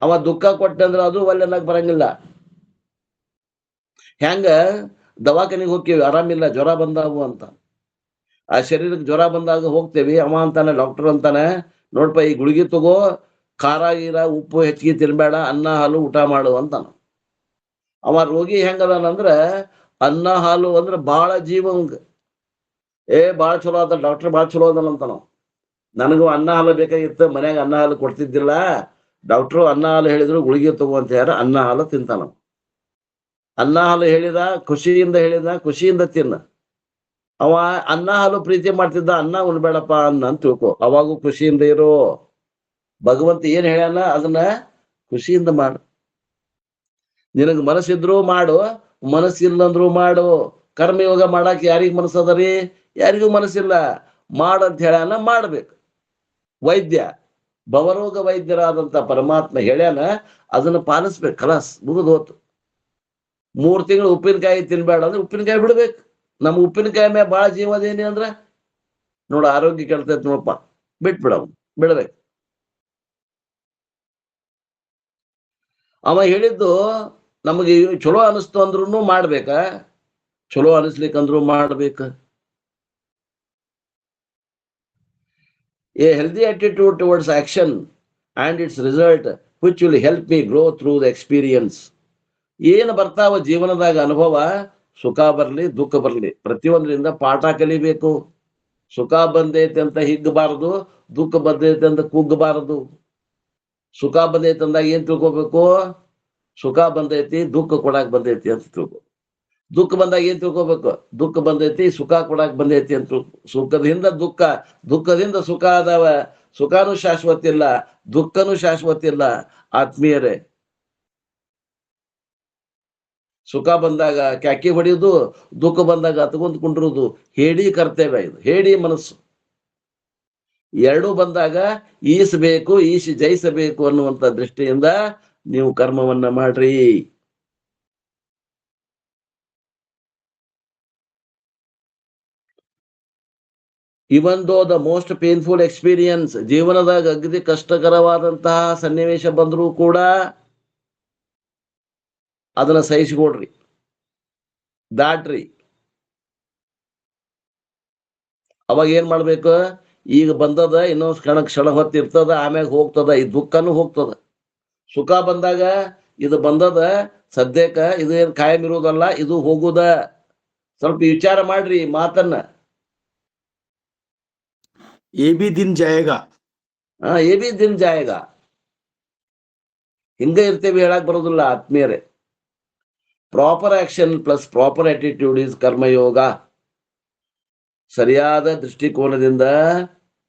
ಅವ ದುಃಖ ಕೊಟ್ಟಂದ್ರ ಅದು ಒಲ್ಲೆನ್ನಾಗ ಬರಂಗಿಲ್ಲ. ಹೆಂಗ ದವಾಖಾನಿಗೆ ಹೋಗ್ತೀವಿ, ಆರಾಮಿಲ್ಲ, ಜ್ವರ ಬಂದಾವು ಅಂತ. ಆ ಶರೀರಕ್ಕೆ ಜ್ವರ ಬಂದಾಗ ಹೋಗ್ತೇವಿ, ಅವ ಅಂತಾನೆ, ಡಾಕ್ಟರ್ ಅಂತಾನೆ, ನೋಡ್ಪ ಈ ಗುಳಿಗೆ ತಗೋ, ಖಾರ ಗೀರ ಉಪ್ಪು ಹೆಚ್ಚಿಗೆ ತಿನ್ಬೇಡ, ಅನ್ನ ಹಾಲು ಊಟ ಮಾಡು ಅಂತಾನ. ಅವ ರೋಗಿ ಹೆಂಗದಾನಂದ್ರ ಅನ್ನ ಹಾಲು ಅಂದ್ರ ಬಾಳ ಜೀವಂಗ. ಬಾಳ ಚಲೋ ಅದ ಡಾಕ್ಟರ್, ಬಾಳ ಚಲೋ ಅದನ ಅಂತ. ನಾವು ನನಗೂ ಅನ್ನ ಹಾಲು ಬೇಕಾಗಿತ್ತು, ಮನ್ಯಾಗ ಅನ್ನ ಹಾಲು ಕೊಡ್ತಿದ್ದಿಲ್ಲ, ಡಾಕ್ಟ್ರು ಅನ್ನ ಹಾಲು ಹೇಳಿದ್ರು ಗುಳಿಗೆ ತಗೋ ಅಂತ ಯಾರ ಅನ್ನ ಹಾಲು ತಿಂತಾನ. ಅನ್ನ ಹಾಲು ಹೇಳಿದ, ಖುಷಿಯಿಂದ ತಿನ್ನ. ಅವ ಅನ್ನ ಹಾಲು ಪ್ರೀತಿ ಮಾಡ್ತಿದ್ದ, ಅನ್ನ ಉಣ್ಬೇಡಪ್ಪ ಅನ್ನ ಅಂತ ತಿಳ್ಕೊ. ಅವಾಗೂ ಖುಷಿಯಿಂದ ಇರೋ. ಭಗವಂತ ಏನ್ ಹೇಳ್ಯಾನ ಅದನ್ನ ಖುಷಿಯಿಂದ ಮಾಡು. ನಿನಗ್ ಮನಸ್ಸಿದ್ರು ಮಾಡು, ಮನಸ್ಸಿಲ್ಲಂದ್ರು ಮಾಡು. ಕರ್ಮಯೋಗ ಮಾಡಾಕ ಯಾರಿಗ ಮನಸ್ಸದರಿ? ಯಾರಿಗೂ ಮನಸ್ಸಿಲ್ಲ. ಮಾಡಂತ ಹೇಳ್ಯಾನ, ಮಾಡ್ಬೇಕು. ವೈದ್ಯ, ಭವರೋಗ ವೈದ್ಯರಾದಂತ ಪರಮಾತ್ಮ ಹೇಳ್ಯಾನ, ಅದನ್ನ ಪಾಲಿಸ್ಬೇಕು. ಖಲಾಸ್, ಮುಗಿದು ಹೋತು. 3 ತಿಂಗಳು ಉಪ್ಪಿನಕಾಯಿ ತಿನ್ಬೇಡ ಅಂದ್ರೆ ಉಪ್ಪಿನಕಾಯಿ ಬಿಡ್ಬೇಕು. ನಮ್ ಉಪ್ಪಿನಕಾಯಿ ಮೇಲೆ ಬಾಳ ಜೀವದೇನಿ ಅಂದ್ರ ನೋಡ, ಆರೋಗ್ಯ ಕೆಡ್ತೈತಿ ನೋಡಪ್ಪ, ಬಿಟ್ಬಿಡವ್, ಬಿಡ್ಬೇಕು. ಅವ ಹೇಳಿದ್ದು ನಮಗೆ ಚಲೋ ಅನಿಸ್ತು ಅಂದ್ರೂ ಮಾಡ್ಬೇಕ, ಚಲೋ ಅನಿಸ್ಲಿಕ್ಕಂದ್ರು ಮಾಡ್ಬೇಕ. A healthy attitude towards action and its result, which will help me grow through the experience. ಏನು ಬರ್ತಾವ ಜೀವನದಾಗ ಅನುಭವ, ಸುಖ ಬರ್ಲಿ ದುಃಖ ಬರ್ಲಿ, ಪ್ರತಿಯೊಂದರಿಂದ ಪಾಠ ಕಲಿಬೇಕು. ಸುಖ ಬಂದೈತೆ ಅಂತ ಹಿಗ್ಗಬಾರದು, ದುಃಖ ಬಂದೈತೆ ಅಂತ ಕುಗ್ಗಬಾರದು. ಸುಖ ಬಂದೈತೆ ಅಂದಾಗ ಏನ್ ತಿಳ್ಕೊಬೇಕು? ಸುಖ ಬಂದೈತಿ, ದುಃಖ ಕೊಡಾಕ್ ಬಂದೈತಿ ಅಂತ ತಿಳ್ಕೊ. ದುಃಖ ಬಂದಾಗ ಏನ್ ತಿಳ್ಕೊಬೇಕು? ದುಃಖ ಬಂದೈತಿ, ಸುಖ ಕೊಡಾಕ್ ಬಂದೈತಿ ಅಂತ ತಿಳ್ಕೊ. ಸುಖದಿಂದ ದುಃಖ, ದುಃಖದಿಂದ ಸುಖ ಅದಾವ. ಸುಖನೂ ಶಾಶ್ವತ ಇಲ್ಲ, ದುಃಖನೂ ಶಾಶ್ವತ ಇಲ್ಲ ಆತ್ಮೀಯರೇ. ಸುಖ ಬಂದಾಗ ಕ್ಯಾಕಿ ಹೊಡೆಯುವುದು, ದುಃಖ ಬಂದಾಗ ಹತ್ಕೊಂಡ್ ಕುಂಡ್ರುದು ಹೇಳಿ ಕರ್ತವ್ಯ. ಇದು ಹೇಳಿ ಮನಸ್ಸು. ಎರಡೂ ಬಂದಾಗ ಈಸಬೇಕು, ಈಸಿ ಜಯಿಸಬೇಕು ಅನ್ನುವಂತ ದೃಷ್ಟಿಯಿಂದ ನೀವು ಕರ್ಮವನ್ನ ಮಾಡ್ರಿ. ಇವನ್ though the most painful experience, ಜೀವನದಾಗ ಅಗದಿ ಕಷ್ಟಕರವಾದಂತಹ ಸನ್ನಿವೇಶ ಬಂದರೂ ಕೂಡ ಅದನ್ನ ಸಹಿಸಿಕೊಡ್ರಿ, ದಾಟ್ರಿ. ಅವಾಗ ಏನ್ ಮಾಡ್ಬೇಕು? ಈಗ ಬಂದದ, ಇನ್ನೊಂದ್ ಕ್ಷಣ ಹೊತ್ತಿರ್ತದ, ಆಮ್ಯಾಗ ಹೋಗ್ತದ. ಈ ದುಃಖನೂ ಹೋಗ್ತದ. ಸುಖ ಬಂದಾಗ ಇದು ಬಂದದ, ಸದ್ಯಕ್ಕ ಇದು ಏನ್ ಕಾಯಂ ಇರುವುದಲ್ಲ, ಇದು ಹೋಗುದ. ಸ್ವಲ್ಪ ವಿಚಾರ ಮಾಡ್ರಿ ಮಾತನ್ನ.
ये भी दिन जाएगा.
ಏ ಬಿ ದಿನ್ ಜಾಯಗ. ಹಿಂಗ ಇರ್ತೇವೆ, ಹೇಳಕ್ ಬರೋದಿಲ್ಲ ಆತ್ಮೀಯರೇ. Proper action plus proper attitude is karma yoga. ಸರಿಯಾದ ದೃಷ್ಟಿಕೋನದಿಂದ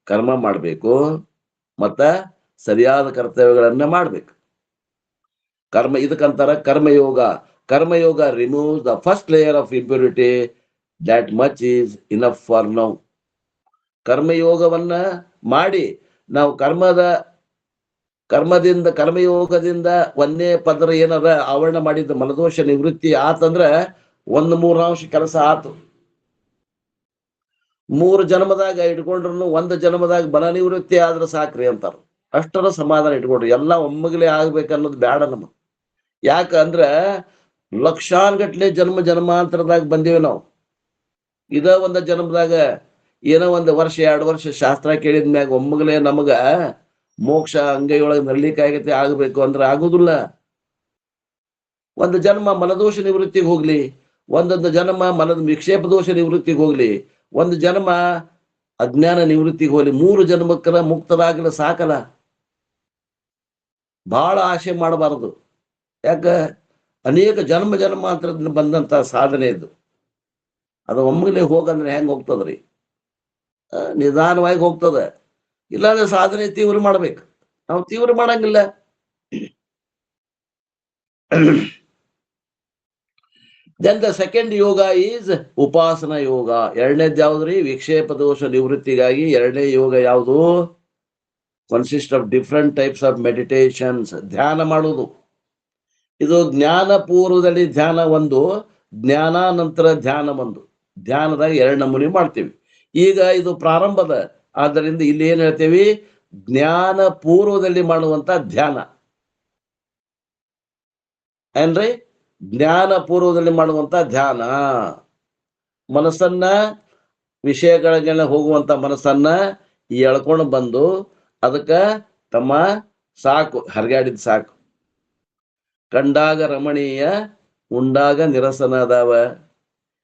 ಕರ್ಮ ಮಾಡ್ಬೇಕು, ಮತ್ತ ಸರಿಯಾದ ಕರ್ತವ್ಯಗಳನ್ನ ಮಾಡ್ಬೇಕು. ಇದಕ್ಕಂತಾರ ಕರ್ಮಯೋಗ. Karma yoga removes the first layer of impurity. That much is enough for now. ಕರ್ಮಯೋಗವನ್ನ ಮಾಡಿ ನಾವು ಕರ್ಮಯೋಗದಿಂದ ಒಂದೇ ಪದರ ಏನದ ಆವರಣ ಮಾಡಿದ ಮಲದೋಷ ನಿವೃತ್ತಿ ಆತಂದ್ರ 1/3 ಕೆಲಸ ಆತು. 3 ಜನ್ಮದಾಗ ಇಟ್ಕೊಂಡ್ರು 1 ಜನ್ಮದಾಗ ಬಲ ನಿವೃತ್ತಿ ಆದ್ರೆ ಸಾಕ್ರಿ ಅಂತಾರ. ಅಷ್ಟರ ಸಮಾಧಾನ ಇಟ್ಕೊಂಡ್ರಿ. ಎಲ್ಲ ಒಮ್ಮಗಲೇ ಆಗ್ಬೇಕನ್ನೋದು ಬೇಡ ನಮಗ್. ಯಾಕಂದ್ರ ಲಕ್ಷಾನ್ಗಟ್ಲೆ ಜನ್ಮಾಂತರದಾಗ ಬಂದೇವಿ ನಾವು. ಇದ ಒಂದ ಜನ್ಮದಾಗ ಏನೋ 1 ವರ್ಷ 2 ವರ್ಷ ಶಾಸ್ತ್ರ ಕೇಳಿದ್ಮ್ಯಾಗ ಒಮ್ಮಗಲೇ ನಮಗ ಮೋಕ್ಷ ಅಂಗೈಯೊಳಗೆ ನರ್ಲಿಕ್ಕಾಗತ್ತೆ ಆಗ್ಬೇಕು ಅಂದ್ರೆ ಆಗುದಿಲ್ಲ. 1 ಜನ್ಮ ಮಲದೋಷ ನಿವೃತ್ತಿಗೆ ಹೋಗ್ಲಿ, ಒಂದೊಂದು ಜನ್ಮ ಮನದ ವಿಕ್ಷೇಪ ದೋಷ ನಿವೃತ್ತಿಗೆ ಹೋಗ್ಲಿ, ಒಂದು ಜನ್ಮ ಅಜ್ಞಾನ ನಿವೃತ್ತಿಗೆ ಹೋಗ್ಲಿ, 3 ಜನ್ಮಕ್ಕನ ಮುಕ್ತರಾಗಲಿ ಸಾಕಲ್ಲ. ಬಹಳ ಆಶೆ ಮಾಡಬಾರದು. ಯಾಕ ಅನೇಕ ಜನ್ಮಾಂತರದಿಂದ ಬಂದಂತ ಸಾಧನೆ ಇದು. ಅದು ಒಮ್ಮೆಲೆ ಹೋಗಂದ್ರೆ ಹೆಂಗ್ ಹೋಗ್ತದ್ರಿ? ನಿಧಾನವಾಗಿ ಹೋಗ್ತದ. ಇಲ್ಲಾಂದ್ರೆ ಸಾಧನೆ ತೀವ್ರ ಮಾಡ್ಬೇಕು. ನಾವು ತೀವ್ರ ಮಾಡಂಗಿಲ್ಲ. Then the second yoga is upasana yoga. ಎರಡನೇದ್ ಯಾವ್ದ್ರಿ? ವಿಕ್ಷೇಪ ದೋಷ ನಿವೃತ್ತಿಗಾಗಿ ಎರಡನೇ ಯೋಗ ಯಾವುದು? Consist of different types of meditations. ಧ್ಯಾನ ಮಾಡುವುದು. ಇದು ಜ್ಞಾನ ಪೂರ್ವದಲ್ಲಿ ಧ್ಯಾನ ಒಂದು, ಜ್ಞಾನಾನಂತರ ಧ್ಯಾನ ಒಂದು. ಧ್ಯಾನದಾಗ 2 ನಮೂನಿ ಮಾಡ್ತೀವಿ. ಈಗ ಇದು ಪ್ರಾರಂಭದ, ಆದ್ದರಿಂದ ಇಲ್ಲಿ ಏನ್ ಹೇಳ್ತೇವಿ? ಜ್ಞಾನ ಪೂರ್ವದಲ್ಲಿ ಮಾಡುವಂತ ಧ್ಯಾನ ಏನ್ರಿ? ಜ್ಞಾನ ಪೂರ್ವದಲ್ಲಿ ಮಾಡುವಂತ ಧ್ಯಾನ. ಮನಸ್ಸನ್ನ, ವಿಷಯಗಳಿಗೆಲ್ಲ ಹೋಗುವಂತ ಮನಸ್ಸನ್ನ ಎಳ್ಕೊಂಡು ಬಂದು ಅದಕ್ಕ ತಮ್ಮ ಸಾಕು, ಹರಿಗಾಡಿದ್ ಸಾಕು. ಕಂಡಾಗ ರಮಣೀಯ, ಉಂಡಾಗ ನಿರಸನ ಅದಾವ.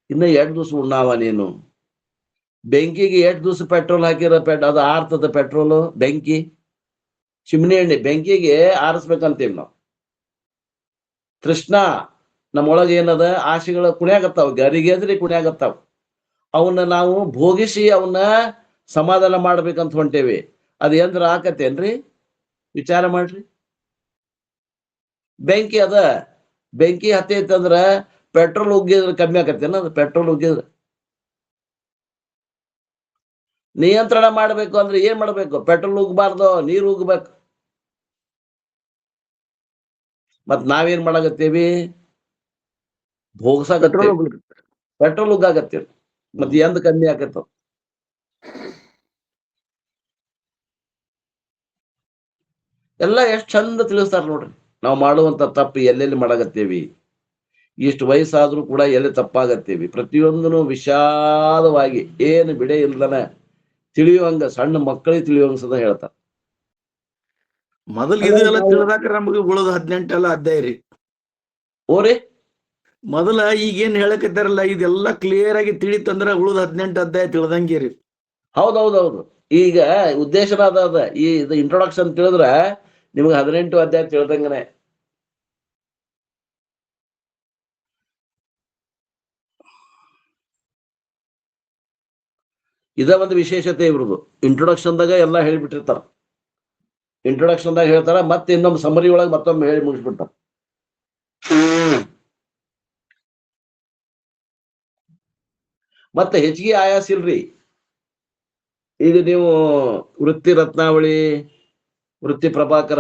ಇನ್ನು 2 ದಿವಸ ಉಣ್ಣಾವ ನೀನು. ಬೆಂಕಿಗೆ 8 ದಿವಸ ಪೆಟ್ರೋಲ್ ಹಾಕಿರೋ ಅದು ಆರ್ತದ ಪೆಟ್ರೋಲು. ಬೆಂಕಿ, ಚಿಮ್ನಿ ಎಣ್ಣೆ ಬೆಂಕಿಗೆ ಆರಿಸ್ಬೇಕಂತೀವಿ ನಾವು. ತೃಷ್ಣ ನಮ್ಮೊಳಗೆ ಏನದ? ಆಶೆಗಳ ಕುಣಿಯಾಗತ್ತಾವ, ಗರಿಗೆದ್ರಿ ಕುಣಿಯಾಗತ್ತಾವ. ಅವನ್ನ ನಾವು ಭೋಗಿಸಿ ಅವನ್ನ ಸಮಾಧಾನ ಮಾಡ್ಬೇಕಂತ ಹೊಂಟೇವಿ. ಅದು ಎಂದ್ರ ಆಕತ್ತೇನ್ರಿ? ವಿಚಾರ ಮಾಡ್ರಿ. ಬೆಂಕಿ ಅದ, ಬೆಂಕಿ ಹತ್ತೈತಂದ್ರ ಪೆಟ್ರೋಲ್ ಉಗ್ಗಿದ್ರೆ ಕಮ್ಮಿ ಆಕತ್ತೇನ? ಅದು ಪೆಟ್ರೋಲ್ ಉಗ್ಗಿದ್ರೆ ನಿಯಂತ್ರಣ ಮಾಡ್ಬೇಕು ಅಂದ್ರೆ ಏನ್ ಮಾಡ್ಬೇಕು? ಪೆಟ್ರೋಲ್ ಉಗ್ಬಾರ್ದು, ನೀರು ಉಗ್ಬೇಕು. ಮತ್ ನಾವೇನ್ ಮಾಡಾಕತ್ತೇವಿ? ಭೋಗಸಾಕತ್ತೇವಿ, ಪೆಟ್ರೋಲ್ ಉಗ್ಗಾಕತ್ತೇವಿ. ಮತ್ ಎಂದ್ ಕಮ್ಮಿ ಆಕತ್ತ? ಎಲ್ಲ ಎಷ್ಟ್ ಚಂದ ತಿಳಿಸ್ತಾರ ನೋಡ್ರಿ. ನಾವು ಮಾಡುವಂತ ತಪ್ಪು ಎಲ್ಲೆಲ್ಲಿ ಮಾಡಾಕತ್ತೇವಿ, ಇಷ್ಟು ವಯಸ್ಸಾದ್ರೂ ಕೂಡ ಎಲ್ಲಿ ತಪ್ಪಾಗತ್ತೇವಿ, ಪ್ರತಿಯೊಂದನು ವಿಶಾಲವಾಗಿ ಏನು ಬಿಡೆ ಇಲ್ದನ ತಿಳಿಯುವಂಗ, ಸಣ್ಣ ಮಕ್ಕಳಿಗೆ ತಿಳಿಯುವಂಗ ಸದ ಹೇಳ್ತಾರ.
ಮೊದಲ್ ಇದೆಲ್ಲ ತಿಳಿದಾಕ ನಮಗೆ ಉಳಿದ 18 ಎಲ್ಲ ಅಧ್ಯಾಯ ರೀ.
ಓರಿ
ಮೊದಲ ಈಗೇನ್ ಹೇಳಕತ್ತಾರಲ್ಲ, ಇದೆಲ್ಲ ಕ್ಲಿಯರ್ ಆಗಿ ತಿಳಿತಂದ್ರ ಉಳಿದ 18 ಅಧ್ಯಾಯ ತಿಳಿದಂಗೆ ರೀ.
ಹೌದೌದೌದು. ಈಗ ಉದ್ದೇಶನಾದ ಅದ. ಈ ಇದು ಇಂಟ್ರೊಡಕ್ಷನ್ ತಿಳಿದ್ರ ನಿಮ್ಗೆ 18 ಅಧ್ಯಾಯ ತಿಳಿದಂಗನೆ. ಇದ ಒಂದು ವಿಶೇಷತೆ ಇವ್ರದು. ಇಂಟ್ರೊಡಕ್ಷನ್ದಾಗ ಎಲ್ಲ ಹೇಳಿಬಿಟ್ಟಿರ್ತಾರ. ಇಂಟ್ರೊಡಕ್ಷನ್ದಾಗ ಹೇಳ್ತಾರ, ಮತ್ತೆ ಇನ್ನೊಮ್ಮೆ ಸಮರಿ ಒಳಗೆ ಮತ್ತೊಮ್ಮೆ ಹೇಳಿ ಮುಗಿಸ್ಬಿಡ್ತಾರ. ಮತ್ತೆ ಹೆಚ್ಚಿಗೆ ಆಯಾಸ ಇಲ್ರಿ. ಈಗ ನೀವು ವೃತ್ತಿ ರತ್ನಾವಳಿ, ವೃತ್ತಿ ಪ್ರಭಾಕರ,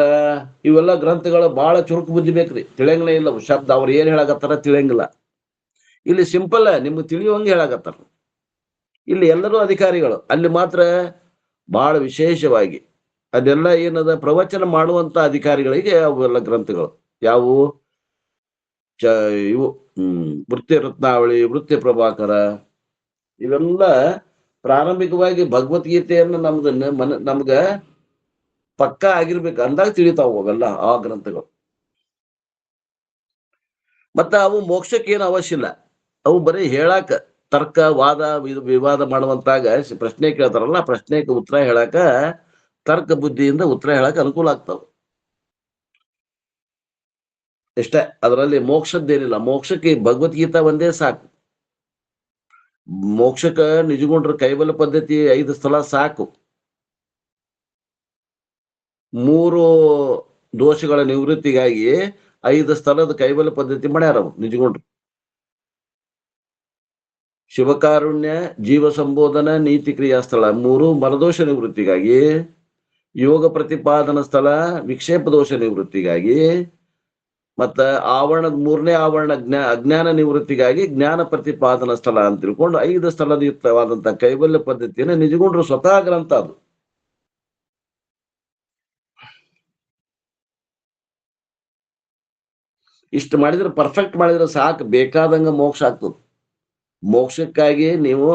ಇವೆಲ್ಲ ಗ್ರಂಥಗಳು ಬಹಳ ಚುರುಕು ಬುದ್ಧಿ ಬೇಕ್ರಿ. ತಿಳಿಯಂಗಿಲ್ಲ ಇಲ್ಲ ಶಬ್ದ, ಅವ್ರು ಏನ್ ಹೇಳಾಕತ್ತಾರ ತಿಳಿಯಂಗಿಲ್ಲ. ಇಲ್ಲಿ ಸಿಂಪಲ್ ನಿಮ್ಗೆ ತಿಳಿಯುವಂಗೆ ಹೇಳಾಕತ್ತಾರ. ಇಲ್ಲಿ ಎಲ್ಲರೂ ಅಧಿಕಾರಿಗಳು, ಅಲ್ಲಿ ಮಾತ್ರ ಬಹಳ ವಿಶೇಷವಾಗಿ ಅದೆಲ್ಲ ಏನದ ಪ್ರವಚನ ಮಾಡುವಂತ ಅಧಿಕಾರಿಗಳಿಗೆ ಅವೆಲ್ಲ ಗ್ರಂಥಗಳು. ಯಾವುವು? ಇವು ವೃತ್ತಿ ರತ್ನಾವಳಿ, ವೃತ್ತಿ ಪ್ರಭಾಕರ, ಇವೆಲ್ಲ ಪ್ರಾರಂಭಿಕವಾಗಿ ಭಗವದ್ಗೀತೆಯನ್ನು ನಮ್ಗ ಪಕ್ಕಾ ಆಗಿರ್ಬೇಕು ಅಂದಾಗ ತಿಳಿತಾವ ಅವೆಲ್ಲ ಆ ಗ್ರಂಥಗಳು. ಮತ್ತ ಅವು ಮೋಕ್ಷಕ್ಕೆ ಏನು ಅವಶ್ಯ ಇಲ್ಲ. ಅವು ಬರೀ ಹೇಳಾಕ, ತರ್ಕ ವಾದ ವಿವಾದ ಮಾಡುವಂತಾಗ ಪ್ರಶ್ನೆ ಕೇಳ್ತಾರಲ್ಲ, ಪ್ರಶ್ನೆಗೆ ಉತ್ತರ ಹೇಳಾಕ ತರ್ಕ ಬುದ್ಧಿಯಿಂದ ಉತ್ತರ ಹೇಳಾಕ ಅನುಕೂಲ ಆಗ್ತಾವ. ಇಷ್ಟೇ, ಅದರಲ್ಲಿ ಮೋಕ್ಷದ್ದೇನಿಲ್ಲ. ಮೋಕ್ಷಕ್ಕೆ ಭಗವದ್ಗೀತಾ ಒಂದೇ ಸಾಕು. ಮೋಕ್ಷಕ್ಕ ನಿಜಗೊಂಡ್ರ ಕೈವಲ್ಯ ಪದ್ಧತಿ 5 ಸ್ಥಳ ಸಾಕು. 3 ದೋಷಗಳ ನಿವೃತ್ತಿಗಾಗಿ 5 ಸ್ಥಳದ ಕೈವಲ್ಯ ಪದ್ಧತಿ ಮಾಡ್ಯಾರ ನಿಜಗೊಂಡ್ರು. ಶಿವಕಾರುಣ್ಯ, ಜೀವ ಸಂಬೋಧನ, ನೀತಿ ಕ್ರಿಯಾ ಸ್ಥಳ 3 ಮರದೋಷ ನಿವೃತ್ತಿಗಾಗಿ, ಯೋಗ ಪ್ರತಿಪಾದನ ಸ್ಥಳ ವಿಕ್ಷೇಪ ದೋಷ ನಿವೃತ್ತಿಗಾಗಿ, ಮತ್ತ ಆವರಣದ 3ನೇ ಆವರಣ ಅಜ್ಞಾನ ನಿವೃತ್ತಿಗಾಗಿ ಜ್ಞಾನ ಪ್ರತಿಪಾದನ ಸ್ಥಳ ಅಂತ ತಿಳ್ಕೊಂಡು 5 ಸ್ಥಳದಯುಕ್ತವಾದಂತಹ ಕೈವಲ್ಯ ಪದ್ಧತಿಯನ್ನು ನಿಜಗೊಂಡ್ರು ಸ್ವತಃ ಗ್ರಂಥ ಅದು. ಇಷ್ಟು ಮಾಡಿದ್ರೆ, ಪರ್ಫೆಕ್ಟ್ ಮಾಡಿದ್ರೆ ಸಾಕು, ಬೇಕಾದಂಗ ಮೋಕ್ಷ ಆಗ್ತದೆ. ಮೋಕ್ಷಕ್ಕಾಗಿ ನೀವು